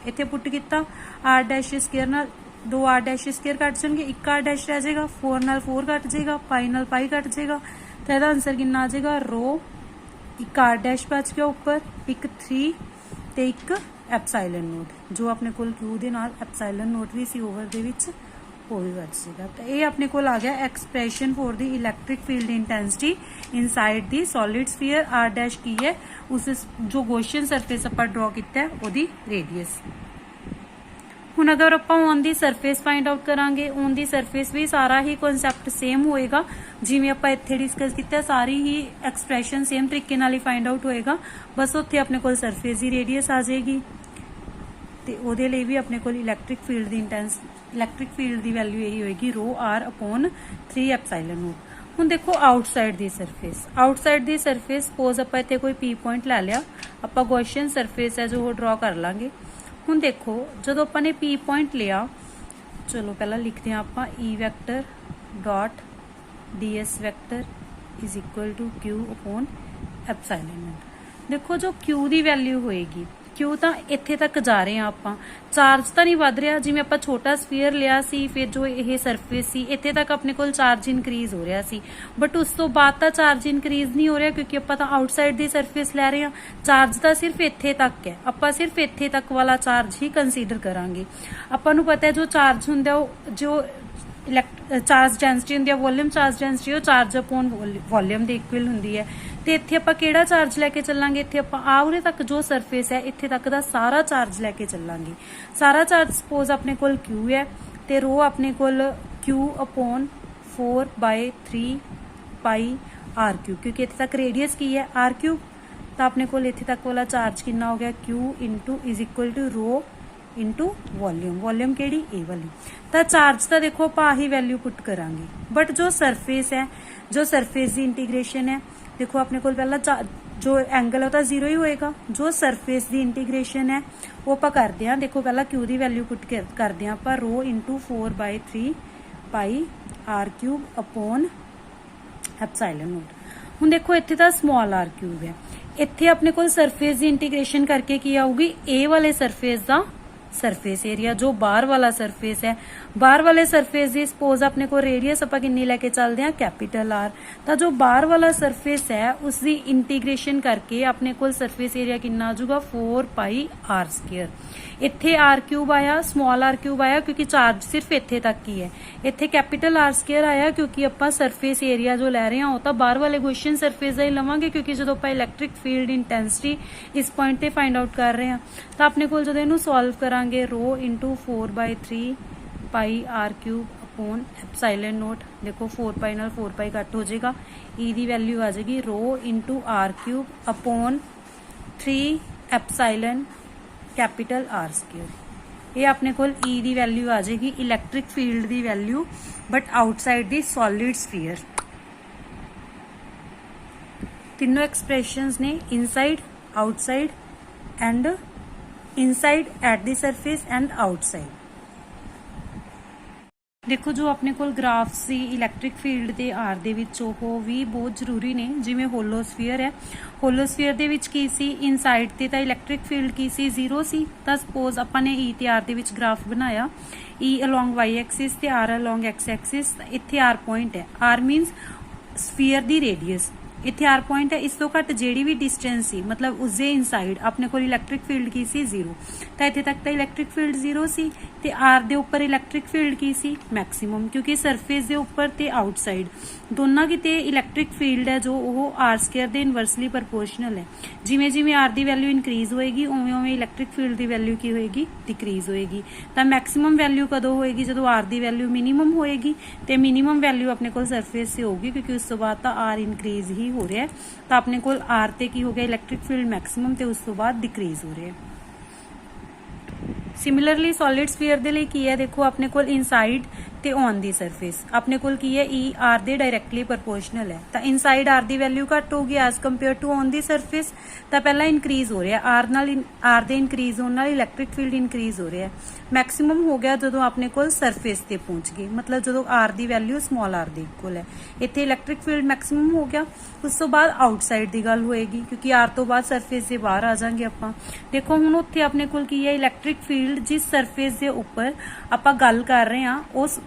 ਇੱਥੇ ਪੁੱਟ ਕੀਤਾ r' ਨਾਲ 2r' ਕੱਟ ਜਾਣਗੇ, ਇੱਕ r' ਰਹਿ ਜਾਏਗਾ, 4 ਨਾਲ 4 ਕੱਟ ਜਾਏਗਾ, ਪਾਈ ਨਾਲ ਪਾਈ ਕੱਟ ਜਾਏਗਾ। ਤਾਂ ਇਹਦਾ ਆਨਸਰ ਕਿੰਨਾ ਆ ਜਾਏਗਾ, ਰੋ, ਇੱਕ r' ਬਚ ਗਿਆ ਉੱਪਰ, ਇੱਕ 3 ਤੇ ਇੱਕ ਐਪਸਾਈਲਨ ਨੋਟ। ਜੋ ਆਪਣੇ ਕੋਲ Q ਦੇ ਨਾਲ ਐਪਸਾਈਲਨ ਨੋਟ ਵੀ ਸੀ ਓਵਰ ਦੇ ਵਿੱਚ, ਉਹ ਵੀ ਬਚ ਜਾਏਗਾ। ਤਾਂ ਇਹ ਆਪਣੇ ਕੋਲ ਆ ਗਿਆ expression for the electric field intensity inside the solid sphere. r' ਕੀ ਹੈ, ਉਸ ਜੋ ਗੋਸ਼ੀਅਨ ਸਰਫੇਸ ਆਪਾਂ ਡਰਾ ਕੀਤਾ ਹੈ ਉਹਦੀ ਰੇਡੀਅਸ। ਹੁਣ ਅਗਰ ਆਪਾਂ on the surface find out ਕਰਾਂਗੇ, ਔਨ ਦੀ ਸਰਫੇਸ ਵੀ ਸਾਰਾ ਹੀ ਕਨਸੈਪਟ ਸੇਮ ਹੋਏਗਾ ਜਿਵੇਂ ਆਪਾਂ ਇੱਥੇ ਡਿਸਕਸ ਕੀਤਾ। ਸਾਰੀ ਹੀ ਐਕਸਪ੍ਰੈਸ਼ਨ ਸੇਮ ਤਰੀਕੇ ਨਾਲ ਹੀ ਫਾਈਂਡ ਆਊਟ ਹੋਏਗਾ, ਬਸ ਉੱਥੇ ਆਪਣੇ ਕੋਲ ਸਰਫੇਸ ਦੀ ਰੇਡੀਅਸ ਆ ਜਾਏਗੀ ਤੇ ਉਹਦੇ ਲਈ ਵੀ ਆਪਣੇ ਕੋਲ ਇਲੈਕਟ੍ਰਿਕ ਫੀਲਡ ਦੀ ਵੈਲਿਊ ਇਹੀ ਹੋਏਗੀ ਰੋ r/3 ਐਪਸਾਈਲਨ ਨੋਟ। ਹੁਣ ਦੇਖੋ ਆਊਟਸਾਈਡ ਦੀ ਸਰਫੇਸ ਸਪੋਜ਼ ਆਪਾਂ ਇੱਥੇ ਕੋਈ P ਪੁਆਇੰਟ ਲੈ ਲਿਆ, ਆਪਾਂ ਗੌਸੀਅਨ ਸਰਫੇਸ ਹੈ ਜੋ ਉਹ ਡਰਾ ਕਰ ਲਾਂਗੇ। ਹੁਣ ਦੇਖੋ ਜਦੋਂ ਆਪਾਂ ਨੇ P ਪੁਆਇੰਟ ਲਿਆ, ਚਲੋ ਪਹਿਲਾਂ ਲਿਖਦੇ ਹਾਂ ਆਪਾਂ E vector dot ds vector is equal to Q/, epsilon naught. ਦੇਖੋ ਜੋ Q ਦੀ ਵੈਲਿਊ ਹੋਏਗੀ, Q ਤਾਂ ਇੱਥੇ ਤੱਕ ਜਾ ਰਹੇ ਆ ਆਪਾਂ, ਚਾਰਜ ਤਾਂ ਨਹੀਂ ਵੱਧ ਰਿਹਾ। ਜਿਵੇਂ ਆਪਾਂ ਛੋਟਾ ਸਫੀਅਰ ਲਿਆ ਸੀ, ਫਿਰ ਜੋ ਇਹ ਸਰਫੇਸ ਸੀ ਇੱਥੇ ਤੱਕ ਆਪਣੇ ਕੋਲ ਚਾਰਜ ਇਨਕਰੀਜ਼ ਹੋ ਰਿਹਾ ਸੀ, ਬਟ ਉਸ ਤੋਂ ਬਾਅਦ ਤਾਂ ਚਾਰਜ ਇਨਕਰੀਜ਼ ਨਹੀਂ ਹੋ ਰਿਹਾ ਕਿਉਂਕਿ ਆਪਾਂ ਤਾਂ ਆਊਟਸਾਈਡ ਦੀ ਸਰਫੇਸ ਲੈ ਰਹੇ ਹਾਂ। ਚਾਰਜ ਤਾਂ ਸਿਰਫ ਇੱਥੇ ਤੱਕ ਹੈ, ਆਪਾਂ ਸਿਰਫ ਇੱਥੇ ਤੱਕ ਵਾਲਾ ਚਾਰਜ ਹੀ ਕੰਸੀਡਰ ਕਰਾਂਗੇ। ਆਪਾਂ ਨੂੰ ਪਤਾ ਹੈ ਜੋ ਚਾਰਜ ਹੁੰਦਾ ਉਹ ਜੋ ਚਾਰਜ ਡੈਂਸਿਟੀ ਹੁੰਦੀ ਹੈ, ਵੋਲਿਊਮ ਚਾਰਜ ਡੈਂਸਿਟੀ, ਉਹ ਚਾਰਜ ਅਪੋਨ ਵੋਲਿਊਮ ਦੇ ਇਕੁਅਲ ਹੁੰਦੀ ਹੈ। ਤੇ ਇੱਥੇ ਆਪਾਂ ਕਿਹੜਾ ਚਾਰਜ ਲੈ ਕੇ ਚੱਲਾਂਗੇ, ਇੱਥੇ ਆਪਾਂ ਆਉਰੇ ਤੱਕ ਜੋ ਸਰਫੇਸ ਹੈ ਇੱਥੇ ਤੱਕ ਦਾ ਸਾਰਾ ਚਾਰਜ ਲੈ ਕੇ ਚੱਲਾਂਗੇ। ਸਾਰਾ ਚਾਰਜ ਸਪੋਜ਼ ਆਪਣੇ ਕੋਲ Q ਹੈ ਤੇ ਰੋ ਆਪਣੇ ਕੋਲ Q/4/3 ਪਾਈ r3, ਕਿਉਂਕਿ ਇੱਥੇ ਤੱਕ ਰੇਡੀਅਸ ਕੀ ਹੈ r3। ਤਾਂ ਆਪਣੇ ਕੋਲ ਇੱਥੇ ਤੱਕ ਵਾਲਾ ਚਾਰਜ ਕਿੰਨਾ ਹੋ ਗਿਆ, Q ਇਜ਼ ਇਕੁਅਲ ਟੂ ਰੋ ਇੰਟੂ ਵੋਲਿਊਮ ਕਿਹੜੀ, ਇਹ ਵਾਲੀ। ਤਾਂ ਚਾਰਜ ਤਾਂ ਦੇਖੋ ਆਪਾਂ ਆਹੀ ਵੈਲਿਊ ਪੁੱਟ ਕਰਾਂਗੇ, ਬਟ ਜੋ ਸਰਫੇਸ ਹੈ, ਜੋ ਸਰਫੇਸ ਦੀ ਇੰਟੀਗ੍ਰੇਸ਼ਨ ਹੈ, ਦੇਖੋ ਆਪਣੇ ਕੋਲ ਪਹਿਲਾਂ ਜੋ ਐਂਗਲ ਹੈ ਉਹ ਤਾਂ 0 ਹੀ ਹੋਏਗਾ। ਜੋ ਸਰਫੇਸ ਦੀ ਇੰਟੀਗ੍ਰੇਸ਼ਨ ਹੈ ਉਹ ਆਪਾਂ ਕਰਦੇ ਹਾਂ, ਦੇਖੋ ਪਹਿਲਾਂ Q ਦੀ ਵੈਲਿਊ ਪੁੱਟ ਕਰਦੇ ਹਾਂ ਆਪਾਂ, ਰੋ ਇੰਟੂ 4/3 ਪਾਈ r³ ਐਪਸਾਈਲਨ ਨੋਟ। ਹੁਣ ਦੇਖੋ ਇੱਥੇ ਤਾਂ ਸਮਾਲ r³ ਹੈ, ਇੱਥੇ ਆਪਣੇ ਕੋਲ ਸਰਫੇਸ ਦੀ ਇੰਟੀਗ੍ਰੇਸ਼ਨ ਕਰਕੇ ਕੀ ਆਊਗੀ, ਇਹ ਵਾਲੇ ਸਰਫੇਸ ਦਾ ਸਰਫੇਸ ਏਰੀਆ, ਜੋ ਬਾਹਰ ਵਾਲਾ ਸਰਫੇਸ ਹੈ, ਬਾਹਰ ਵਾਲੇ ਸਰਫੇਸ ਦੀ ਸਪੋਜ਼ ਆਪਣੇ ਕੋਲ ਰੇਡੀਅਸ ਆਪਾਂ ਕਿੰਨੀ ਲੈ ਕੇ ਚੱਲਦੇ ਹਾਂ, ਕੈਪੀਟਲ R। ਤਾਂ ਜੋ ਬਾਹਰ ਵਾਲਾ ਸਰਫੇਸ ਹੈ ਉਸ ਦੀ ਇੰਟੀਗ੍ਰੇਸ਼ਨ ਕਰਕੇ ਆਪਣੇ ਕੋਲ ਸਰਫੇਸ ਏਰੀਆ ਕਿੰਨਾ ਆ ਜਾਊਗਾ 4πr²। ਇੱਥੇ r³ ਆਇਆ, ਸਮਾਲ r³ ਆਇਆ ਕਿਉਂਕਿ ਚਾਰਜ ਸਿਰਫ ਇੱਥੇ ਤੱਕ ਹੀ ਹੈ। ਇੱਥੇ ਕੈਪੀਟਲ R² ਆਇਆ ਕਿਉਂਕਿ ਆਪਾਂ ਸਰਫੇਸ ਏਰੀਆ ਜੋ ਲੈ ਰਹੇ ਹਾਂ ਉਹ ਤਾਂ ਬਾਹਰ ਵਾਲੇ ਗੌਸੀਅਨ ਸਰਫੇਸ ਦਾ ਹੀ ਲਵਾਂਗੇ, ਕਿਉਂਕਿ ਜਦੋਂ ਆਪਾਂ ਇਲੈਕਟ੍ਰਿਕ ਫੀਲਡ ਇੰਟੈਂਸਿਟੀ ਇਸ ਪੁਆਇੰਟ ਤੇ ਫਾਈਂਡ ਆਊਟ ਕਰ ਰਹੇ ਹਾਂ। ਤਾਂ ਆਪਣੇ ਕੋਲ ਜਦੋਂ ਇਹਨੂੰ ਸੋਲਵ ਕਰਾਂਗੇ, ਰੋ ਇੰਟੂ 4/3 ਪਾਈ r³ ਅਪੋਨ ਐਪਸਾਈਲਨ ਨੋਟ, ਦੇਖੋ 4π ਨਾਲ 4π ਕੱਟ ਹੋ ਜਾਏਗਾ, E ਦੀ ਵੈਲਿਊ ਆ ਜਾਏਗੀ ਰੋ into r³ upon 3 ਐਪਸਾਈਲਨ capital R²। ਇਹ ਆਪਣੇ ਕੋਲ E ਦੀ ਵੈਲਿਊ ਆ ਜਾਏਗੀ electric field the value, but outside the solid sphere. ਤਿੰਨੋਂ ਐਕਸਪ੍ਰੈਸ਼ਨਸ ਨੇ, inside, outside and inside at the surface and outside. ਦੇਖੋ ਜੋ ਆਪਣੇ ਕੋਲ ਗ੍ਰਾਫ ਸੀ ਇਲੈਕਟ੍ਰਿਕ ਫੀਲਡ ਦੇ R ਦੇ ਵਿੱਚ, ਉਹ ਵੀ ਬਹੁਤ ਜ਼ਰੂਰੀ ਨੇ। ਜਿਵੇਂ ਹੋਲੋਸਫੀਅਰ ਹੈ, ਹੋਲੋਸਫੀਅਰ ਦੇ ਵਿੱਚ ਕੀ ਸੀ, ਇਨਸਾਈਡ ਤੇ ਤਾਂ ਇਲੈਕਟ੍ਰਿਕ ਫੀਲਡ ਕੀ ਸੀ, 0 ਸੀ। ਤਾਂ ਸਪੋਜ਼ ਆਪਾਂ ਨੇ E ਤੇ R ਦੇ ਵਿੱਚ ਗ੍ਰਾਫ ਬਣਾਇਆ, E ਅਲੋਂਗ y ਐਕਸਿਸ ਤੇ R ਅਲੋਂਗ x ਐਕਸਿਸ। ਇੱਥੇ R ਪੁਆਇੰਟ ਹੈ, R ਮੀਨਸ ਸਫੀਅਰ ਦੀ ਰੇਡੀਅਸ। ਇੱਥੇ ਆਰ ਪੁਆਇੰਟ ਹੈ, ਇਸ ਤੋਂ ਘੱਟ ਜਿਹੜੀ ਵੀ ਡਿਸਟੈਂਸ ਸੀ ਮਤਲਬ ਉਸਦੇ ਇਨਸਾਈਡ ਆਪਣੇ ਕੋਲ ਇਲੈਕਟ੍ਰਿਕ ਫੀਲਡ ਕੀ ਸੀ 0, ਤਾਂ ਇੱਥੇ ਤੱਕ ਤਾਂ ਇਲੈਕਟ੍ਰਿਕ ਫੀਲਡ 0 ਸੀ ਤੇ ਆਰ ਦੇ ਉੱਪਰ ਇਲੈਕਟ੍ਰਿਕ ਫੀਲਡ ਕੀ ਸੀ ਮੈਕਸਿਮਮ, ਕਿਉਂਕਿ ਸਰਫੇਸ ਦੇ ਉੱਪਰ ਤੇ ਆਊਟਸਾਈਡ ਦੋਨਾਂ ਕਿਤੇ ਇਲੈਕਟ੍ਰਿਕ ਫੀਲਡ ਹੈ ਜੋ ਉਹ ਆਰ ਸਕੁਅਰ ਦੇ ਇਨਵਰਸਲੀ ਪ੍ਰਪੋਰਸ਼ਨਲ ਹੈ। ਜਿਵੇਂ ਜਿਵੇਂ ਆਰ ਦੀ ਵੈਲਿਊ ਇਨਕਰੀਜ਼ ਹੋਏਗੀ ਉਵੇਂ ਉਵੇਂ ਇਲੈਕਟ੍ਰਿਕ ਫੀਲਡ ਦੀ ਵੈਲਿਊ ਕੀ ਹੋਏਗੀ ਡਿਕਰੀਜ਼ ਹੋਏਗੀ। ਤਾਂ ਮੈਕਸਿਮਮ ਵੈਲਿਊ ਕਦੋਂ ਹੋਏਗੀ ਜਦੋਂ ਆਰ ਦੀ ਵੈਲਿਊ ਮਿਨੀਮਮ ਹੋਏਗੀ ਤੇ ਮਿਨੀਮਮ ਵੈਲਿਊ ਆਪਣੇ ਕੋਲ ਸਰਫੇਸ ਤੇ ਹੋਊਗੀ, ਕਿਉਂਕਿ ਉਸ ਤੋਂ ਬਾਅਦ ਤਾਂ ਆਰ ਇਨਕਰੀਜ਼ ਹੀ ਹੋ ਰਿਹਾ ਹੈ। ਤਾਂ ਆਪਣੇ ਕੋਲ ਆਰ ਤੇ ਕੀ ਹੋ ਗਿਆ ਇਲੈਕਟ੍ਰਿਕ ਫੀਲਡ ਮੈਕਸਿਮਮ ਤੇ ਉਸ ਤੋਂ ਬਾਅਦ ਡਿਕਰੀਜ਼ ਹੋ ਰਿਹਾ ਹੈ। ਸਿਮਿਲਰਲੀ ਸੋਲਿਡ ਸਫੀਅਰ ਦੇ ਲਈ ਕੀ ਹੈ, ਦੇਖੋ ਆਪਣੇ ਕੋਲ ਇਨਸਾਈਡ ਤੇ ਔਨ ਦੀ ਸਰਫੇਸ ਆਪਣੇ ਕੋਲ ਕੀ ਹੈ E ਆਰ ਦੇ ਡਾਇਰੈਕਟਲੀ ਪ੍ਰਪੋਰਸ਼ਨਲ ਹੈ। ਤਾਂ ਇਨਸਾਈਡ ਆਰ ਦੀ ਵੈਲਿਊ ਘੱਟ ਹੋਊਗੀ as compare to on the surface, ਤਾਂ ਪਹਿਲਾਂ ਇਨਕਰੀਜ਼ ਹੋ ਰਿਹਾ ਆਰ ਨਾਲ, ਆਰ ਦੇ ਇਨਕਰੀਜ਼ ਹੋਣ ਨਾਲ ਇਲੈਕਟ੍ਰਿਕ ਫੀਲਡ ਇਨਕਰੀਜ਼ ਹੋ ਰਿਹਾ। ਮੈਕਸਿਮਮ ਹੋ ਗਿਆ ਜਦੋਂ ਆਪਣੇ ਕੋਲ ਸਰਫੇਸ ਤੇ ਪਹੁੰਚ ਗਏ, ਮਤਲਬ ਜਦੋਂ ਆਰ ਦੀ ਵੈਲਿਊ ਸਮਾਲ ਆਰ ਦੇ ਇਕੁਅਲ ਹੈ। ਇੱਥੇ ਇਲੈਕਟ੍ਰਿਕ ਫੀਲਡ ਮੈਕਸਿਮਮ ਹੋ ਗਿਆ। ਉਸ ਤੋਂ ਬਾਅਦ ਆਊਟਸਾਈਡ ਦੀ ਗੱਲ ਹੋਏਗੀ, ਕਿਉਂਕਿ ਆਰ ਤੋਂ ਬਾਅਦ ਸਰਫੇਸ ਦੇ ਬਾਹਰ ਆ ਜਾਾਂਗੇ ਆਪਾਂ। ਦੇਖੋ ਹੁਣ ਉੱਥੇ ਆਪਣੇ ਕੋਲ ਕੀ ਹੈ ਇਲੈਕਟ੍ਰਿਕ ਫੀਲਡ ਜਿਸ ਸਰਫੇਸ ਦੇ ਉੱਪਰ ਆਪਾਂ ਗੱਲ ਕਰ ਰਹੇ ਹਾਂ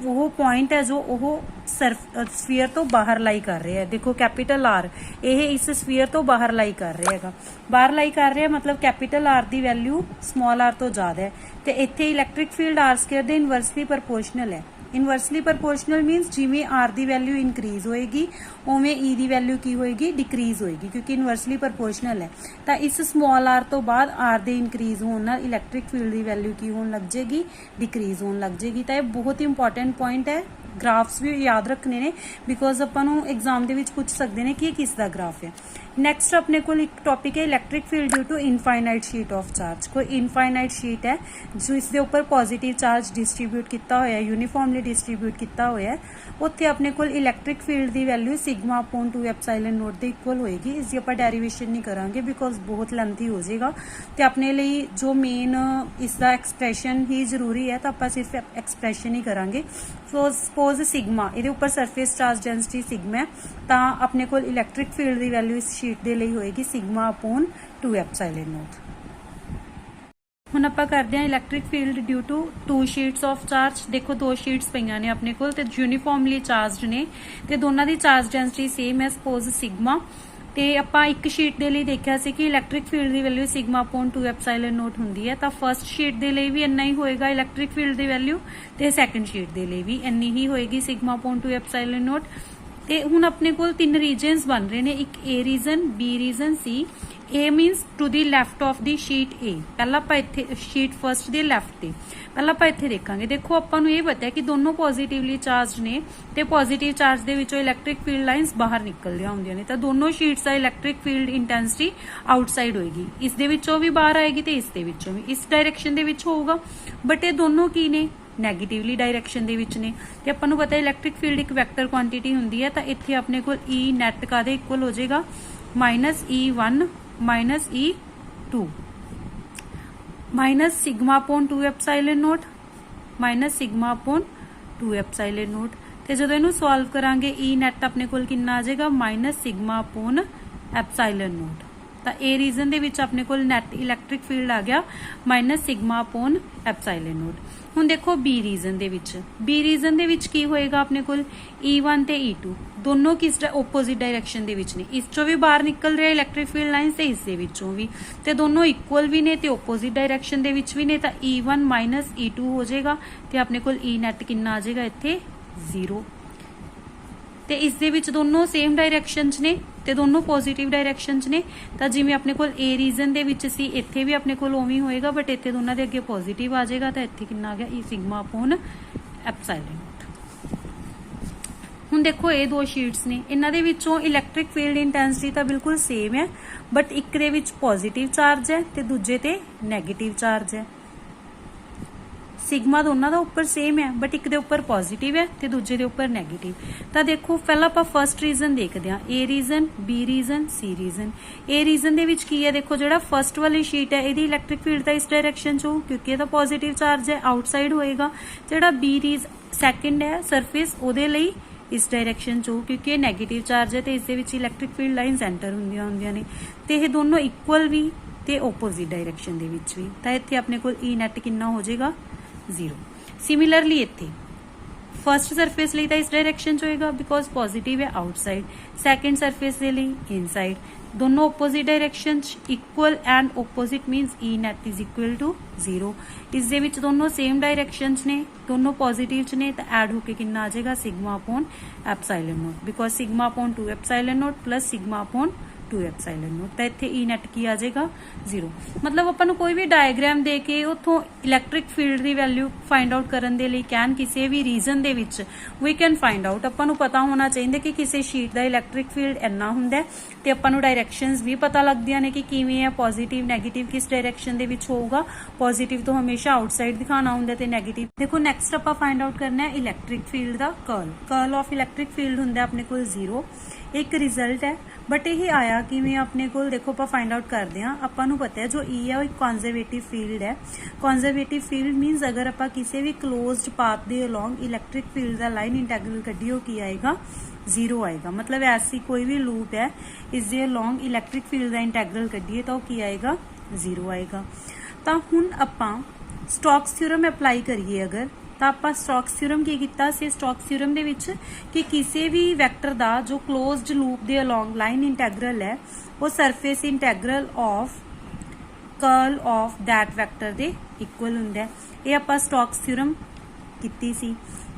ਉਹ ਪੁਆਇੰਟ ਹੈ ਜੋ ਉਹ ਸਫੀਅਰ ਤੋਂ ਬਾਹਰ ਲਾਈ ਕਰ ਰਿਹਾ ਹੈ। ਦੇਖੋ ਕੈਪੀਟਲ ਆਰ ਇਹ ਇਸ ਸਫੀਅਰ ਤੋਂ ਬਾਹਰ ਲਾਈ ਕਰ ਰਿਹਾ ਹੈਗਾ, ਬਾਹਰ ਲਾਈ ਕਰ ਰਿਹਾ ਮਤਲਬ ਕੈਪੀਟਲ ਆਰ ਦੀ ਵੈਲਿਊ ਸਮਾਲ ਆਰ ਤੋਂ ਜ਼ਿਆਦਾ ਹੈ। ਤੇ ਇੱਥੇ ਇਲੈਕਟ੍ਰਿਕ ਫੀਲਡ ਆਰ ਸਕੁਅਰ ਦੇ ਇਨਵਰਸਲੀ ਪ੍ਰਪੋਰਸ਼ਨਲ ਹੈ। ਇਨਵਰਸਲੀ ਪ੍ਰਪੋਰਸ਼ਨਲ ਮੀਨਸ ਜਿਵੇਂ ਆਰ ਦੀ ਵੈਲਿਊ ਇਨਕਰੀਜ਼ ਹੋਏਗੀ ਉਵੇਂ ਈ ਦੀ ਵੈਲਿਊ ਕੀ ਹੋਏਗੀ ਡਿਕਰੀਜ਼ ਹੋਏਗੀ, ਕਿਉਂਕਿ ਇਨਵਰਸਲੀ ਪ੍ਰਪੋਰਸ਼ਨਲ ਹੈ। ਤਾਂ ਇਸ ਸਮਾਲ ਆਰ ਤੋਂ ਬਾਅਦ ਆਰ ਦੇ ਇਨਕਰੀਜ਼ ਹੋਣ ਨਾਲ ਇਲੈਕਟ੍ਰਿਕ ਫੀਲਡ ਦੀ ਵੈਲਿਊ ਕੀ ਹੋਣ ਲੱਗ ਜਾਏਗੀ ਡਿਕਰੀਜ਼ ਹੋਣ ਲੱਗ ਜਾਏਗੀ। ਤਾਂ ਇਹ ਬਹੁਤ ਹੀ ਇੰਪੋਰਟੈਂਟ ਪੁਆਇੰਟ ਹੈ, ਗ੍ਰਾਫਸ ਵੀ ਯਾਦ ਰੱਖਣੇ ਨੇ ਬਿਕੋਜ਼ ਆਪਾਂ ਨੂੰ ਐਗਜ਼ਾਮ ਦੇ ਵਿੱਚ ਪੁੱਛ ਸਕਦੇ ਨੇ ਕਿ ਇਹ ਕਿਸ ਦਾ ਗ੍ਰਾਫ ਹੈ। ਨੈਕਸਟ ਆਪਣੇ ਕੋਲ ਇੱਕ ਟੌਪਿਕ ਹੈ electric field due to infinite sheet of charge. ਕੋਈ ਇਨਫਾਈਨਾਈਟ ਸ਼ੀਟ ਹੈ ਜੋ ਇਸ ਦੇ ਉੱਪਰ ਪੋਜ਼ਿਟਿਵ ਚਾਰਜ ਡਿਸਟ੍ਰੀਬਿਊਟ ਕੀਤਾ ਹੋਇਆ, ਯੂਨੀਫਾਰਮਲੀ ਡਿਸਟ੍ਰੀਬਿਊਟ ਕੀਤਾ ਹੋਇਆ, ਉੱਥੇ ਆਪਣੇ ਕੋਲ ਇਲੈਕਟ੍ਰਿਕ ਫੀਲਡ ਦੀ value sigma upon 2 epsilon note ਦੇ ਇਕੁਅਲ ਹੋਏਗੀ। ਇਸ ਦੀ ਆਪਾਂ ਡੈਰੀਵੇਸ਼ਨ ਨਹੀਂ ਕਰਾਂਗੇ ਬਿਕੋਜ਼ ਬਹੁਤ ਲੈਂਥੀ ਹੋ ਜਾਏਗਾ ਤੇ ਆਪਣੇ ਲਈ ਜੋ ਮੇਨ ਇਸ ਦਾ ਐਕਸਪ੍ਰੈਸ਼ਨ ਹੀ ਜ਼ਰੂਰੀ ਹੈ, ਤਾਂ ਆਪਾਂ ਸਿਰਫ ਐਕਸਪ੍ਰੈਸ਼ਨ ਹੀ ਕਰਾਂਗੇ। ਸੋ ਸਪੋਜ਼ ਸਿਗਮਾ ਇਹਦੇ ਉੱਪਰ ਸਰਫੇਸ ਚਾਰਜ ਡੈਂਸਿਟੀ ਸਿਗਮਾ ਹੈ, ਤਾਂ ਆਪਣੇ ਕੋਲ ਇਲੈਕਟ੍ਰਿਕ ਫੀਲਡ ਦੀ ਵੈਲਿਊ ਇਸ ਸ਼ੀਟ ਦੇ ਲਈ ਹੋਏਗੀ ਸਿਗਮਾ ਅਪੋਨ 2 ਐਪਸਾਈਲਨ ਨੋਟ। ਹੁਣ ਆਪਾਂ ਕਰਦੇ ਹਾਂ electric field due to 2 sheets of charge. ਦੇਖੋ 2 ਸ਼ੀਟਸ ਪਈਆਂ ਨੇ ਆਪਣੇ ਕੋਲ ਤੇ ਯੂਨੀਫਾਰਮਲੀ ਚਾਰਜਡ ਨੇ ਤੇ ਦੋਨਾਂ ਦੀ ਚਾਰਜ ਡੈਂਸਿਟੀ ਸੇਮ ਹੈ ਸਪੋਜ਼ ਸਿਗਮਾ। ਤੇ ਆਪਾਂ ਇੱਕ ਸ਼ੀਟ ਦੇ ਲਈ ਦੇਖਿਆ ਸੀ ਕਿ ਇਲੈਕਟ੍ਰਿਕ ਫੀਲਡ ਦੀ value sigma upon 2 epsilon note ਹੁੰਦੀ ਹੈ, ਤਾਂ ਫਰਸਟ ਸ਼ੀਟ ਦੇ ਲਈ ਵੀ ਇੰਨਾ ਹੀ ਹੋਏਗਾ ਇਲੈਕਟ੍ਰਿਕ ਫੀਲਡ ਦੀ ਵੈਲਿਊ ਤੇ ਸੈਕੰਡ ਸ਼ੀਟ ਦੇ ਲਈ ਵੀ ਇੰਨੀ ਹੀ ਹੋਏਗੀ ਸਿਗਮਾ ਅਪੋਨ 2 ਐਪਸਾਈਲਨ ਨੋਟ। ਤੇ ਹੁਣ ਆਪਣੇ ਕੋਲ 3 ਰੀਜਨਸ ਬਣ ਰਹੇ ਨੇ, ਇੱਕ A region, B region, C। A means to the left of the sheet A। ਪਹਿਲਾਂ ਆਪਾਂ ਇੱਥੇ ਸ਼ੀਟ ਫਰਸਟ ਦੇ ਲੈਫਟ ਤੇ ਪਹਿਲਾਂ ਆਪਾਂ ਇੱਥੇ ਦੇਖਾਂਗੇ। ਦੇਖੋ ਆਪਾਂ ਨੂੰ ਇਹ ਪਤਾ ਹੈ ਕਿ ਦੋਨੋਂ ਪੋਜ਼ਿਟਿਵਲੀ ਚਾਰਜ ਨੇ ਤੇ ਪੋਜ਼ਿਟਿਵ ਚਾਰਜ ਦੇ ਵਿੱਚੋਂ ਇਲੈਕਟ੍ਰਿਕ ਫੀਲਡ ਲਾਈਨਸ ਬਾਹਰ ਨਿਕਲਦੀਆਂ ਹੁੰਦੀਆਂ ਨੇ, ਤਾਂ ਦੋਨੋਂ ਸ਼ੀਟਸ ਦਾ ਇਲੈਕਟ੍ਰਿਕ ਫੀਲਡ ਇੰਟੈਂਸਿਟੀ ਆਊਟਸਾਈਡ ਹੋਏਗੀ। ਇਸ ਦੇ ਵਿੱਚੋਂ ਵੀ ਬਾਹਰ ਆਏਗੀ ਤੇ ਇਸ ਦੇ ਵਿੱਚੋਂ ਵੀ, ਇਸ ਡਾਇਰੈਕਸ਼ਨ ਦੇ ਵਿੱਚ ਹੋਊਗਾ, ਬਟ ਇਹ ਦੋਨੋਂ ਕੀ ਨੇ ਨੈਗੇਟਿਵਲੀ ਡਾਇਰੈਕਸ਼ਨ ਦੇ ਵਿੱਚ ਨੇ। ਤੇ ਆਪਾਂ ਨੂੰ ਪਤਾ ਇਲੈਕਟ੍ਰਿਕ ਫੀਲਡ ਇੱਕ ਵੈਕਟਰ ਕੁਆਂਟੀਟੀ ਹੁੰਦੀ ਹੈ, ਤਾਂ ਇੱਥੇ ਆਪਣੇ ਕੋਲ E ਨੈਟ ਕਾਦੇ ਇਕੁਅਲ ਹੋ ਜਾਏਗਾ -E1 -E2 minus sigma upon 2 epsilon naught minus sigma upon 2 epsilon naught. ਤੇ ਜਦੋਂ ਇਹਨੂੰ ਸੋਲਵ ਕਰਾਂਗੇ E ਨੈਟ ਆਪਣੇ ਕੋਲ ਕਿੰਨਾ ਆ ਜਾਏਗਾ minus sigma upon epsilon note. ਤਾਂ A ਰੀਜ਼ਨ ਦੇ ਵਿੱਚ ਆਪਣੇ ਕੋਲ ਨੈਟ ਇਲੈਕਟ੍ਰਿਕ ਫੀਲਡ ਆ ਗਿਆ minus sigma upon epsilon note. ਹੁਣ ਦੇਖੋ B ਰੀਜ਼ਨ ਦੇ ਵਿੱਚ ਕੀ ਹੋਏਗਾ ਆਪਣੇ ਕੋਲ E1 ਤੇ E2 ਦੋਨੋਂ ਕਿਸ ਆਪੋਜ਼ਿਟ ਡਾਇਰੈਕਸ਼ਨ ਦੇ ਵਿੱਚ ਨੇ, ਇਸ ਚੋਂ ਵੀ ਬਾਹਰ ਨਿਕਲ ਰਿਹਾ ਇਲੈਕਟ੍ਰਿਕ ਫੀਲਡ ਲਾਈਨਸ ਤੇ ਇਸ ਦੇ ਵਿੱਚੋਂ ਵੀ, ਤੇ ਦੋਨੋਂ ਇਕੁਅਲ ਵੀ ਨੇ ਤੇ ਆਪੋਜ਼ਿਟ ਡਾਇਰੈਕਸ਼ਨ ਦੇ ਵਿੱਚ ਵੀ ਨੇ, ਤਾਂ E1 ਮਾਈਨਸ E2 ਹੋ ਜਾਏਗਾ ਤੇ ਆਪਣੇ ਕੋਲ E ਨੈਟ ਕਿੰਨਾ ਆ ਜਾਏਗਾ ਇੱਥੇ 0। ਤੇ ਇਸ ਦੇ ਵਿੱਚ ਦੋਨੋਂ ਸੇਮ ਡਾਇਰੈਕਸ਼ਨ 'ਚ ਨੇ ਤੇ ਦੋਨੋਂ ਪੋਜ਼ਿਟਿਵ ਡਾਇਰੈਕਸ਼ਨ 'ਚ ਨੇ, ਤਾਂ ਜਿਵੇਂ ਆਪਣੇ ਕੋਲ A ਰੀਜ਼ਨ ਦੇ ਵਿੱਚ ਸੀ ਇੱਥੇ ਵੀ ਆਪਣੇ ਕੋਲ ਉਵੇਂ ਹੋਏਗਾ, ਬਟ ਇੱਥੇ ਦੋਨਾਂ ਦੇ ਅੱਗੇ ਪੋਜ਼ਿਟਿਵ ਆ ਜਾਏਗਾ, ਤਾਂ ਇੱਥੇ ਕਿੰਨਾ ਆ ਗਿਆ E ਸਿਗਮਾ ਅਪੋਨ ਐਪਸਾਈਲਨ। ਹੁਣ ਦੇਖੋ ਇਹ 2 ਸ਼ੀਟਸ ਨੇ, ਇਹਨਾਂ ਦੇ ਵਿੱਚੋਂ ਇਲੈਕਟ੍ਰਿਕ ਫੀਲਡ ਇੰਟੈਂਸਿਟੀ ਤਾਂ ਬਿਲਕੁਲ ਸੇਮ ਹੈ, ਬਟ ਇੱਕ ਦੇ ਵਿੱਚ ਪੋਜ਼ਿਟਿਵ ਚਾਰਜ ਹੈ ਤੇ ਦੂਜੇ ਤੇ ਨੈਗੇਟਿਵ ਚਾਰਜ ਹੈ। ਸਿਗਮਾ ਦੋਨਾਂ ਦਾ ਉੱਪਰ ਸੇਮ ਹੈ, ਬਟ ਇੱਕ ਦੇ ਉੱਪਰ ਪੋਜ਼ਿਟਿਵ ਹੈ ਤੇ ਦੂਜੇ ਦੇ ਉੱਪਰ ਨੈਗੇਟਿਵ। ਤਾਂ ਦੇਖੋ ਪਹਿਲਾਂ ਆਪਾਂ ਫਰਸਟ ਰੀਜ਼ਨ ਦੇਖਦੇ ਹਾਂ, A reason, B reason, C reason. A reason ਦੇ ਵਿੱਚ ਕੀ ਹੈ, ਦੇਖੋ ਜਿਹੜਾ ਫਰਸਟ ਵਾਲੀ ਸ਼ੀਟ ਹੈ ਇਹਦੀ ਇਲੈਕਟ੍ਰਿਕ ਫੀਲਡ ਤਾਂ ਇਸ ਡਾਇਰੈਕਸ਼ਨ 'ਚ ਹੋਊ ਕਿਉਂਕਿ ਇਹਦਾ ਪੋਜ਼ਿਟਿਵ ਚਾਰਜ ਹੈ, ਆਊਟਸਾਈਡ ਹੋਏਗਾ। ਜਿਹੜਾ B ਸੈਕਿੰਡ ਹੈ ਸਰਫੇਸ ਉਹਦੇ ਲਈ ਇਸ ਡਾਇਰੈਕਸ਼ਨ 'ਚ ਹੋਊ ਕਿਉਂਕਿ ਇਹ ਨੈਗੇਟਿਵ ਚਾਰਜ ਹੈ ਤੇ ਇਸ ਦੇ ਵਿੱਚ ਇਲੈਕਟ੍ਰਿਕ ਫੀਲਡ ਲਾਈਨਸ ਐਂਟਰ ਹੁੰਦੀਆਂ ਨੇ, ਤੇ ਇਹ ਦੋਨੋਂ ਇਕੁਅਲ ਵੀ ਤੇ ਆਪੋਜ਼ਿਟ ਡਾਇਰੈਕਸ਼ਨ ਦੇ ਵਿੱਚ ਵੀ, ਤਾਂ ਇੱਥੇ ਆਪਣੇ ਕੋਲ E ਨੈਟ ਕਿੰਨਾ ਹੋ ਜਾਏਗਾ 0। ਸਿਮਿਲਰਲੀ ਇੱਥੇ फर्स्ट सरफेस ਲਈ ਤਾਂ ਇਸ डायरेक्शन ਚ ਹੋਏਗਾ बिकॉज पॉजिटिव है आउटसाइड, सैकेंड सरफेस ਦੇ ਲਈ इनसाइड, दोनों opposite direction equal and opposite minus E net is equal to 0। इस दे विच दोनों सेम डायरेक्शन ने, दोनों पॉजिटिव च ने, तो ऐड होके कितना आ जाएगा sigma upon epsilon not, because sigma upon 2 epsilon not plus sigma upon 2 epsilon naught, तो इत्थे ई नैट की आ जाएगा 0। मतलब अपन नूं कोई भी डायग्राम दे के उत्थों इलैक्ट्रिक फील्ड की वैल्यू फाइंड आउट करन दे लई कैन किसी भी रीजन दे विच वी कैन फाइंड आउट। अपन नूं पता होना चाहिए कि किसी शीट दा इलैक्ट्रिक फील्ड इन्ना हुंदा है ते अपन नूं डायरैक्शनस भी पता लगदियां ने कि किवें है, पॉजिटिव नैगेटिव किस डायरैक्शन दे विच होऊगा। पॉजिटिव तो हमेशा आउटसाइड दिखाना हुंदा ते नैगेटिव। देखो नैक्सट आपां फाइंड आउट करना है इलैक्ट्रिक फील्ड दा कर्ल ऑफ इलैक्ट्रिक फील्ड हुंदा अपने कोल 0। एक रिजल्ट है बट यही आया किवें अपने को, देखो आप फाइंड आउट करते हैं। आपां नूं पता है जो ई है वो एक कॉन्जरवेटिव फील्ड है। कॉन्जरवेटिव फील्ड मीनस अगर आप किसी भी क्लोज्ड पाथ के अलोंग इलैक्ट्रिक फील्ड का लाइन इंटैग्रल कड्ढिए की आएगा 0 आएगा। मतलब ऐसी कोई भी लूप है इस दे अलोंग इलैक्ट्रिक फील्ड का इंटैग्रल कड्ढिए तो की आएगा 0 आएगा। तो हुण आपां स्टोक्स थ्योरम अप्लाई करिए अगर, तो आप स्टोक्स थ्योरम की कीता सी, स्टोक्स थ्योरम दे विच कि किसी भी वैक्टर दा जो क्लोज्ड लूप दे अलोंग लाइन इंटैग्रल है वो surface integral of curl of that vector दे इक्वल हुंदा है। ये आप स्टोक्स थ्योरम कीती सी।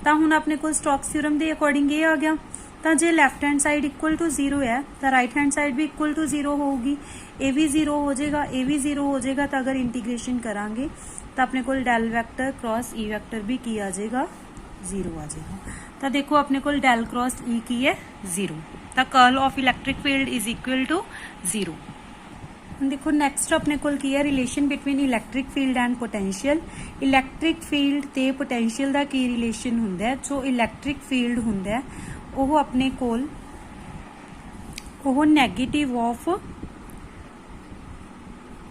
तो हुण अपने कोल स्टोक्स थ्योरम दे अकॉर्डिंग ये आ गया। तो जे left hand side equal to 0 है तो राइट हैंड साइड भी इक्वल टू 0 होगी, ए भी 0 हो जाएगा, ए भी 0 हो जाएगा। तो अगर इंटीग्रेशन करांगे तो अपने को del vector cross E vector भी की आ जाएगा 0 आ जाएगा। तो देखो अपने को डेल क्रॉस ई की है 0। तो curl of electric field is equal to 0। देखो नैक्सट अपने को की है relation between electric field and potential. Electric field ते पोटेंशियल का की रिलेशन हुंदा है। जो इलैक्ट्रिक फील्ड हुंदा है वो अपने कोल वो negative of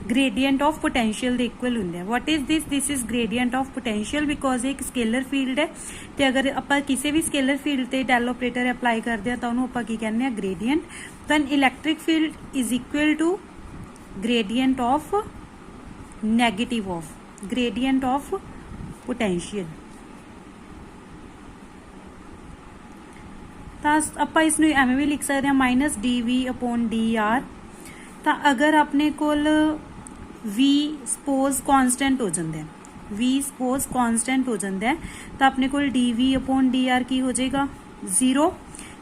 gradient of potential दे इक्वल हुंदा है। What is this? This is gradient of potential because एक स्केलर फील्ड है। तो अगर आप किसी भी स्केलर फील्ड ते डेल ऑपरेटर अप्लाई करते हैं तो उन्होंने आप की कहने gradient. Then electric field is equal to gradient of negative of gradient of potential. तो आप इसमें एवं भी लिख सकते हैं minus D V upon d are. तो अगर अपने कोल वी सपोज कॉन्स्टेंट हो जाता है, वी सपोज कॉन्स्टेंट हो जाता है तो अपने कोल d V upon d r की हो जाएगा 0।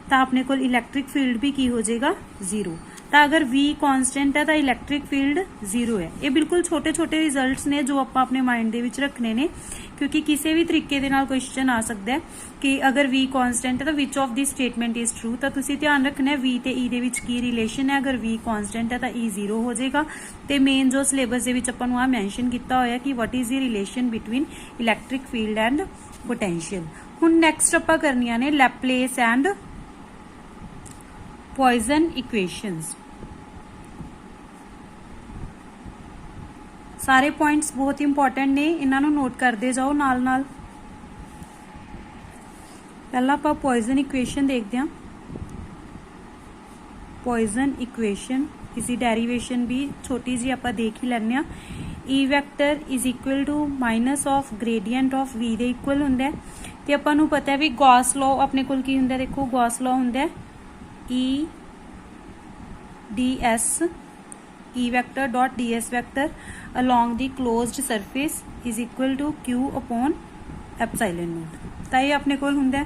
तो अपने कोल इलैक्ट्रिक फील्ड भी की हो जाएगा 0। तो अगर V कॉन्स्टेंट है तो इलैक्ट्रिक फील्ड 0 है। ये बिल्कुल छोटे छोटे रिजल्ट्स ने जो आप अपने माइंड दे विच रखने ने, क्योंकि किसी भी तरीके दे नाल क्वेश्चन आ सकता है कि अगर V कॉन्स्टेंट है तो which of the statement is true. तो तुसीं ध्यान रखना है V ते E दे विच की रिलेशन है। अगर V कॉन्स्टेंट है तो E 0 हो जाएगा। तो मेन जो सिलेबस दे विच आपां नूं आ मैंशन किया होया कि what is the relation between electric field and potential. हुण नैक्सट आपां करनियां ने लैपलेस एंड पॉइजन इक्वेशंस। सारे पॉइंट्स बहुत ही इंपॉर्टेंट ने, इन्हों नोट करते जाओ नाल नाल। पहला आप पॉइजन इक्वेशन देखते हैं। पॉइजन इक्वेशन इसकी डेरिवेशन भी छोटी जी आप देख ही लेने। E vector is equal to minus of gradient of V दे इक्वल हुंदा है। ते आपां नूं पता है भी गॉस लॉ अपने कोल की हुंदा है। देखो गॉस लॉ हुंदा है E D S E vector dot d s vector along the closed surface is equal to q upon epsilon naught। तो ये अपने कोल हुंदा है।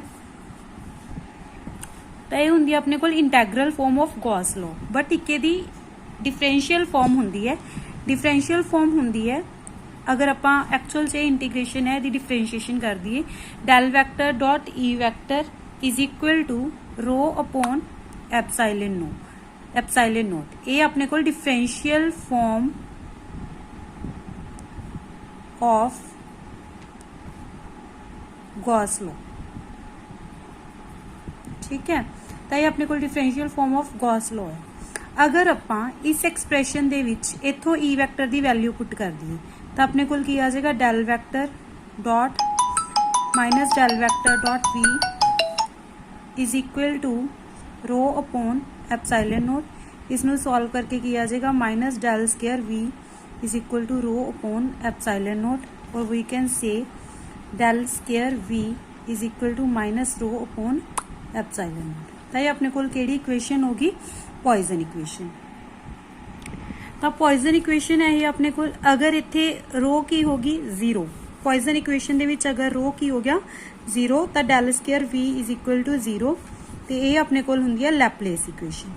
तो ये हुंदी है अपने कोल integral form of Gauss law. But इक्के दी डिफरेंशियल फॉर्म हुंदी है। डिफरेंशियल फॉर्म हुंदी है अगर आपां एक्चुअल से इंटीग्रेशन है दी डिफरेंशिएशन कर दिए del vector dot E vector is equal to rho upon epsilon naught. ये अपने कोल differential form of Gauss law. ठीक है, तो ये अपने को differential form of Gauss law है। अगर आपां इस एक्सप्रैशन दे विच इथों ई वैक्टर दी वैल्यू पुट कर दिए तो अपने को की आ जाएगा del vector dot minus del vector dot V is equal to rho upon epsilon not. इसनों सॉल्व करके की आ जाएगा minus del square V is equal to rho upon epsilon naught, or we can say del square v is equal to minus rho upon epsilon naught. तो ये अपने कोल केड़ी इक्वेशन होगी, पॉइजन इक्वेशन। तो पॉइजन इक्वेशन है ये अपने कोल, अगर इत्थे रो की होगी जीरो, पॉइजन इक्वेशन दे विच अगर रो की हो गया जीरो तो del square V is equal to zero, तो ये अपने कोल हुंदी है लैपलेस इक्वेशन।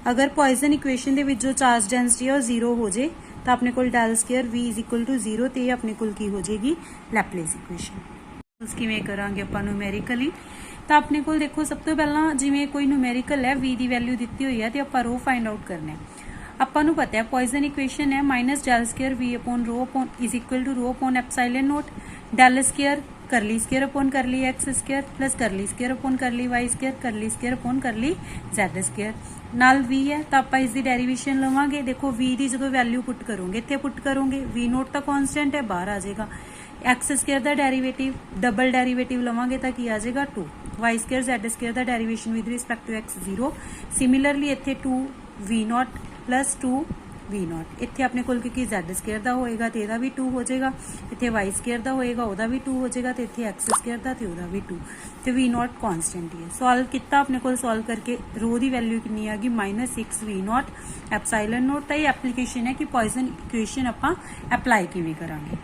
अगर पॉइजन इक्वेशन दे विच जो चार्ज डेंसिटी है वो जीरो हो जाए तो अपने कोल del square V is equal to zero, तो ये अपने कोल की हो जाएगी लैपलेस इक्वेशन। किवें करांगे आपां न्यूमेरिकली, तो अपने कोल देखो सब तो पहला जिवें कोई न्यूमेरिकल है वी की वैल्यू दी हुई है तो आपां रो फाइंड आउट करना है। आपां नूं पता है पॉइजन इक्वेशन है minus del square V upon rho upon is equal to rho upon epsilon naught, del square curly square upon curly X square plus curly square upon curly Y square, curly square upon curly Z square, नाल V है तो आप इसकी derivation लवांगे। देखो we की जो value put करोगे इत्थे पुट करोगे, वी नोट तो कॉन्स्टेंट है बाहर आ जाएगा, एक्स स्केयर का डेरीवेटिव डबल डेरीवेटिव लवांगे तो की आ जाएगा 2, वाई स्केयर जेड स्केयर का derivation with respect to X 0, similarly इत्थे 2 V naught plus 2 V naught, इत्थे अपने कोल क्योंकि जेड स्केयर का होएगा तो यदा भी 2 हो जाएगा, इत्थे वाई स्केयर का होएगा ओदा भी 2 हो जाएगा, तो इत्थे एक्स स्केयर का तो ओदा भी 2, तो वी नॉट कॉन्स्टेंट ही है। सॉल्व किया अपने कोल, सॉल्व करके रो की वैल्यू कितनी आ गई -6 वी नॉट एप्सिलॉन नॉट। तो ये एप्लीकेशन है कि पॉइजन इक्वेशन आपां अप्लाई किवें करांगे।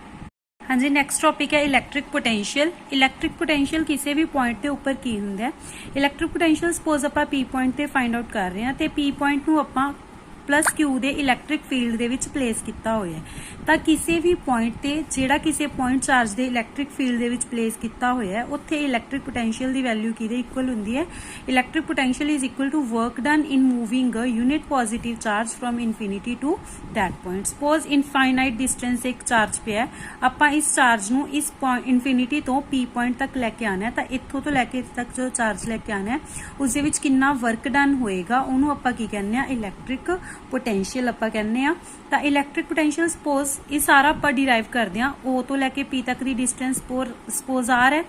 हाँ जी, नैक्सट टॉपिक है इलैक्ट्रिक पोटेंशियल। इलैक्ट्रिक पोटेंशियल किसी भी पॉइंट के उपर की हुंदा है। इलैक्ट्रिक पोटेंशियल सपोज आपां पी पॉइंट ते फाइंड आउट कर रहे हैं तो पी पॉइंट नूं आपां प्लस क्यू दे इलैक्ट्रिक फील्ड दे विच प्लेस किया होया है, तो किसी भी पॉइंट ते जिहड़ा किसी पॉइंट चार्ज दे इलैक्ट्रिक फील्ड दे विच प्लेस किया होया है उत्थे इलैक्ट्रिक पोटेंशियल दी वैल्यू किहदे इक्वल हुंदी है, electric potential is equal to work done in moving a unit positive charge from infinity to that point. Suppose infinite distance एक चार्ज पे है, आपां इस चार्ज नूं इस पॉइंट इनफिनिटी तो पी पॉइंट तक लैके आना है, तो इत्थों तो लैके तक जो चार्ज लैके आना है उस दे विच कितना वर्क डन होएगा उहनूं आपां की कहने आ इलैक्ट्रिक पोटेंशियल आपां कहने आ। तो इलैक्ट्रिक पोटेंशियल सपोज ये सारा आपां डिराइव करदे आ ओ तो लैके पी तक दी डिस्टेंस सपोज आर है,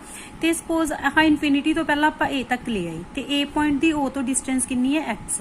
तो सपोज हाँ इनफिनिटी तो पहला आपां ए तक ले आई, तो ए पॉइंट दी ओ तो डिस्टेंस कितनी है एक्स।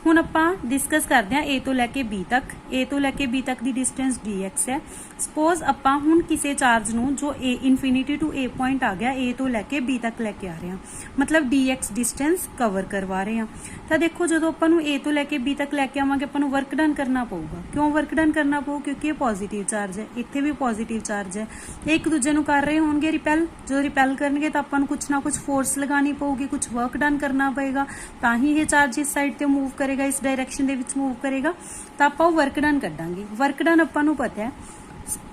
हुण आपां डिस्कस करते हैं ए तो लैके बी तक, ए तो लैके बी तक दी डिस्टेंस डी एक्स है। सपोज आपां हुण किसी चार्ज नूं जो ए इनफिनिटी टू ए पॉइंट आ गया ए तो लैके बी तक लैके आ रहे हैं, मतलब डी एक्स डिस्टेंस कवर करवा रहे हैं। तो देखो जो आपां नूं ए तो लैके बी तक लैके आवांगे आपां नूं वर्क डन करना पऊगा। क्यों वर्क डन करना पऊ? क्योंकि ये पॉजिटिव चार्ज है, इत्थे भी पॉजिटिव चार्ज है, एक दूजे नूं कर रहे होणगे रिपेल, जो रिपेल करनगे तो आपां नूं कुछ ना कुछ फोर्स लगानी पऊगी, कुछ वर्क डन करना पएगा, ताही ये चार्ज इस साइड ते मूव करे, इस डायरेक्शन दे विच मूव करेगा, तो आपां वर्क डन कड्डांगे। वर्क डन आपां नूं पता है,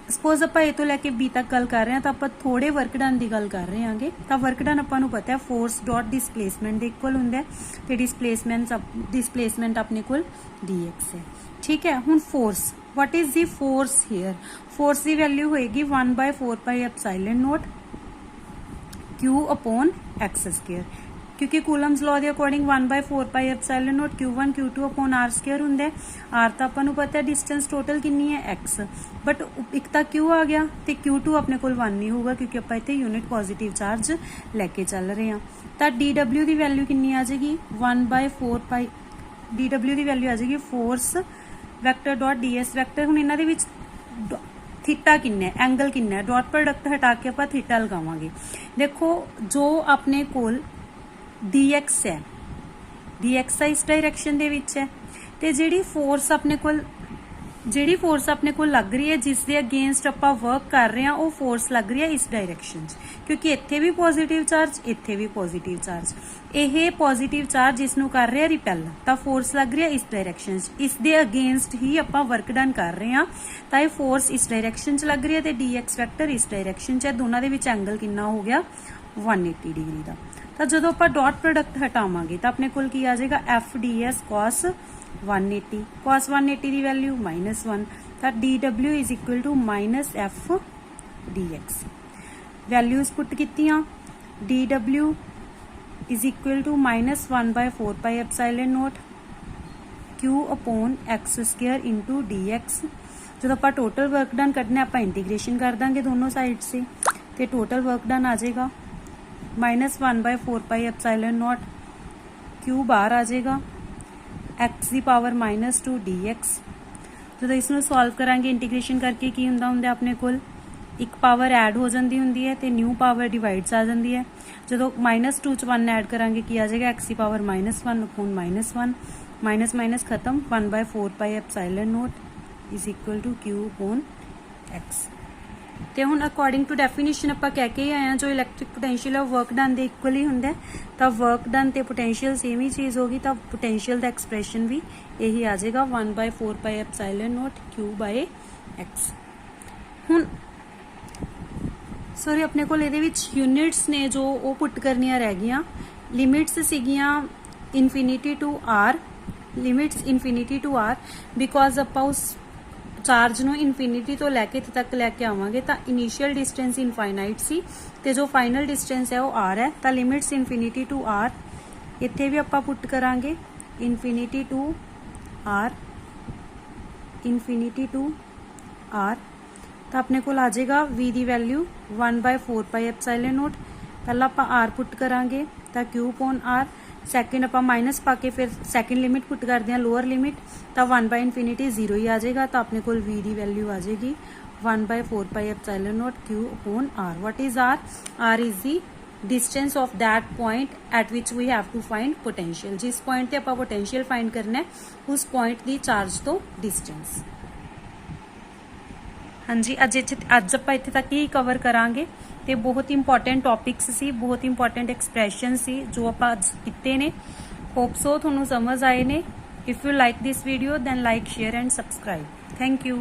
सपोज आपां ए तो लैके बी तक गल कर रहे हैं तो आपां थोड़े वर्क डन की गल कर रहे हैं, तो वर्क डन आपां नूं पता है फोर्स डॉट डिसप्लेसमेंट दे इक्वल हुंदा है, ते डिसप्लेसमेंट अपने कोल डी एक्स है। ठीक है, हुण force, what is the force here? Force की वैल्यू होएगी 1/4 pi epsilon naught Q upon X square, क्योंकि कूलम्स लॉ के according 1/4 pi epsilon naught Q1 Q2 upon R square हुंदा है। आर तो आपां नूं पता है डिस्टेंस टोटल कितनी है x, बट एक तो Q आ गया तो Q2 अपने कोल 1 नहीं होगा क्योंकि आपां इत्थे यूनिट पॉजिटिव चार्ज लैके चल रहे हैं। तो DW की वैल्यू कितनी आ जाएगी 1/4 पाई, DW की वैल्यू आ जाएगी force vector dot DS vector. हुण इन्हां दे विच थीटा किन्ना है, एंगल किन्ना है, डॉट प्रोडक्ट हटा के आपां थीटा लगावांगे। देखो जो अपने कोल dx है, dx इस डायरेक्शन दे विच है, ते जिहड़ी फोर्स अपने कोल लग रही है जिस दे अगेंस्ट आपां वर्क कर रहे हैं वो फोर्स लग रही है इस डायरेक्शन च, क्योंकि इत्थे भी पॉजिटिव चार्ज इत्थे भी पॉजिटिव चार्ज, यह पॉजिटिव चार्ज इसनूं कर रहे हैं रिपेल, तो फोर्स लग रही है इस डायरेक्शन च, इस दे अगेंस्ट ही आपां वर्क डन कर रहे हैं, तो यह फोर्स इस डायरेक्शन च लग रही है, तो dx वैक्टर इस डायरेक्शन च है, दोनों दे विच एंगल कितना हो गया 180 डिग्री का। तो जो आप डॉट प्रोडक्ट हटावांगे तो अपने कोल की आ जाएगा F D S cos 180, cos 180 की वैल्यू -1, तो DW is equal to -F dx। Values put कीतियां, DW is equal to -1/4 pi epsilon naught Q upon X square into DX। जो आप टोटल वर्क डन कढ़ना आप इंटीग्रेशन कर देंगे दोनों side से, तो टोटल वर्क डन आ जाएगा -1/4 पाई एप्सिलॉन नॉट, Q बाहर आ जाएगा, x की पावर -2 dx। जो इसमें सॉल्व करांगे इंटीग्रेशन करके की हुंदा अपने कोल एक पावर ऐड हो जाती होंगी है तो न्यू पावर डिवाइड्स आ जाती है। जो -2 च 1 ऐड करांगे की आ जाएगा x की पावर -1 अपॉन -1 माइनस माइनस खत्म 1/4 pi epsilon naught is equal to q upon x। तो हुण अकॉर्डिंग टू डेफिनेशन आप कह के ही आए हैं जो इलैक्ट्रिक पोटेंशियल है वर्क डन के इक्वल ही होंगे, तो वर्क डन तो पोटेंशियल सेम ही चीज़ होगी, तो पोटेंशियल का एक्सप्रैशन भी यही आ जाएगा 1/4 पाई एप्सिलॉन नॉट q/x। हुण सॉरी अपने को यूनिट्स ने जो वो पुट करनियां रह गई, लिमिट्स सीगियां infinity to R, limits infinity to R because आप उस चार्ज ਨੂੰ ਇਨਫਿਨਿਟੀ ਤੋਂ ਲੈ ਕੇ ਇੱਥੇ ਤੱਕ ਲੈ ਕੇ ਆਵਾਂਗੇ ਤਾਂ ਇਨੀਸ਼ੀਅਲ ਡਿਸਟੈਂਸ ਇਨਫਾਈਨਾਈਟ ਸੀ ਤੇ ਜੋ ਫਾਈਨਲ ਡਿਸਟੈਂਸ ਹੈ ਉਹ r ਹੈ, ਤਾਂ ਲਿਮਿਟਸ ਇਨਫਿਨਿਟੀ ਟੂ r ਇੱਥੇ ਵੀ ਆਪਾਂ ਪੁੱਟ ਕਰਾਂਗੇ infinity to r, infinity to r, ਤਾਂ ਆਪਣੇ ਕੋਲ ਆ ਜਾਏਗਾ v ਦੀ ਵੈਲਿਊ 1/4 ਪਾਈ ਐਪਸਿਲਨ ਨੋਟ। ਪਹਿਲਾਂ ਆਪਾਂ r ਪੁੱਟ ਕਰਾਂਗੇ ਤਾਂ q upon r, सैकेंड आप माइनस पा के फिर सैकेंड लिमिट पुट करते हैं लोअर लिमिट, तो 1/इनफिनिटी 0 ही आ जाएगा, तो अपने को v की वैल्यू आ जाएगी 1/4 pi epsilon naught q upon r। What is r? r is the distance of that point at which we have to find potential. जिस पॉइंट ते आप पोटेंशियल फाइंड करना है उस पॉइंट की चार्ज तो डिस्टेंस। हाँ जी अज आप इत्थे तक ही कवर करांगे ते बहुत इंपॉर्टेंट टॉपिक्स सी, बहुत इंपॉर्टेंट एक्सप्रैशन सी जो आप अज कीते ने। होप सो तुहानू समझ आए ने। If you like this video then like share and subscribe. Thank you.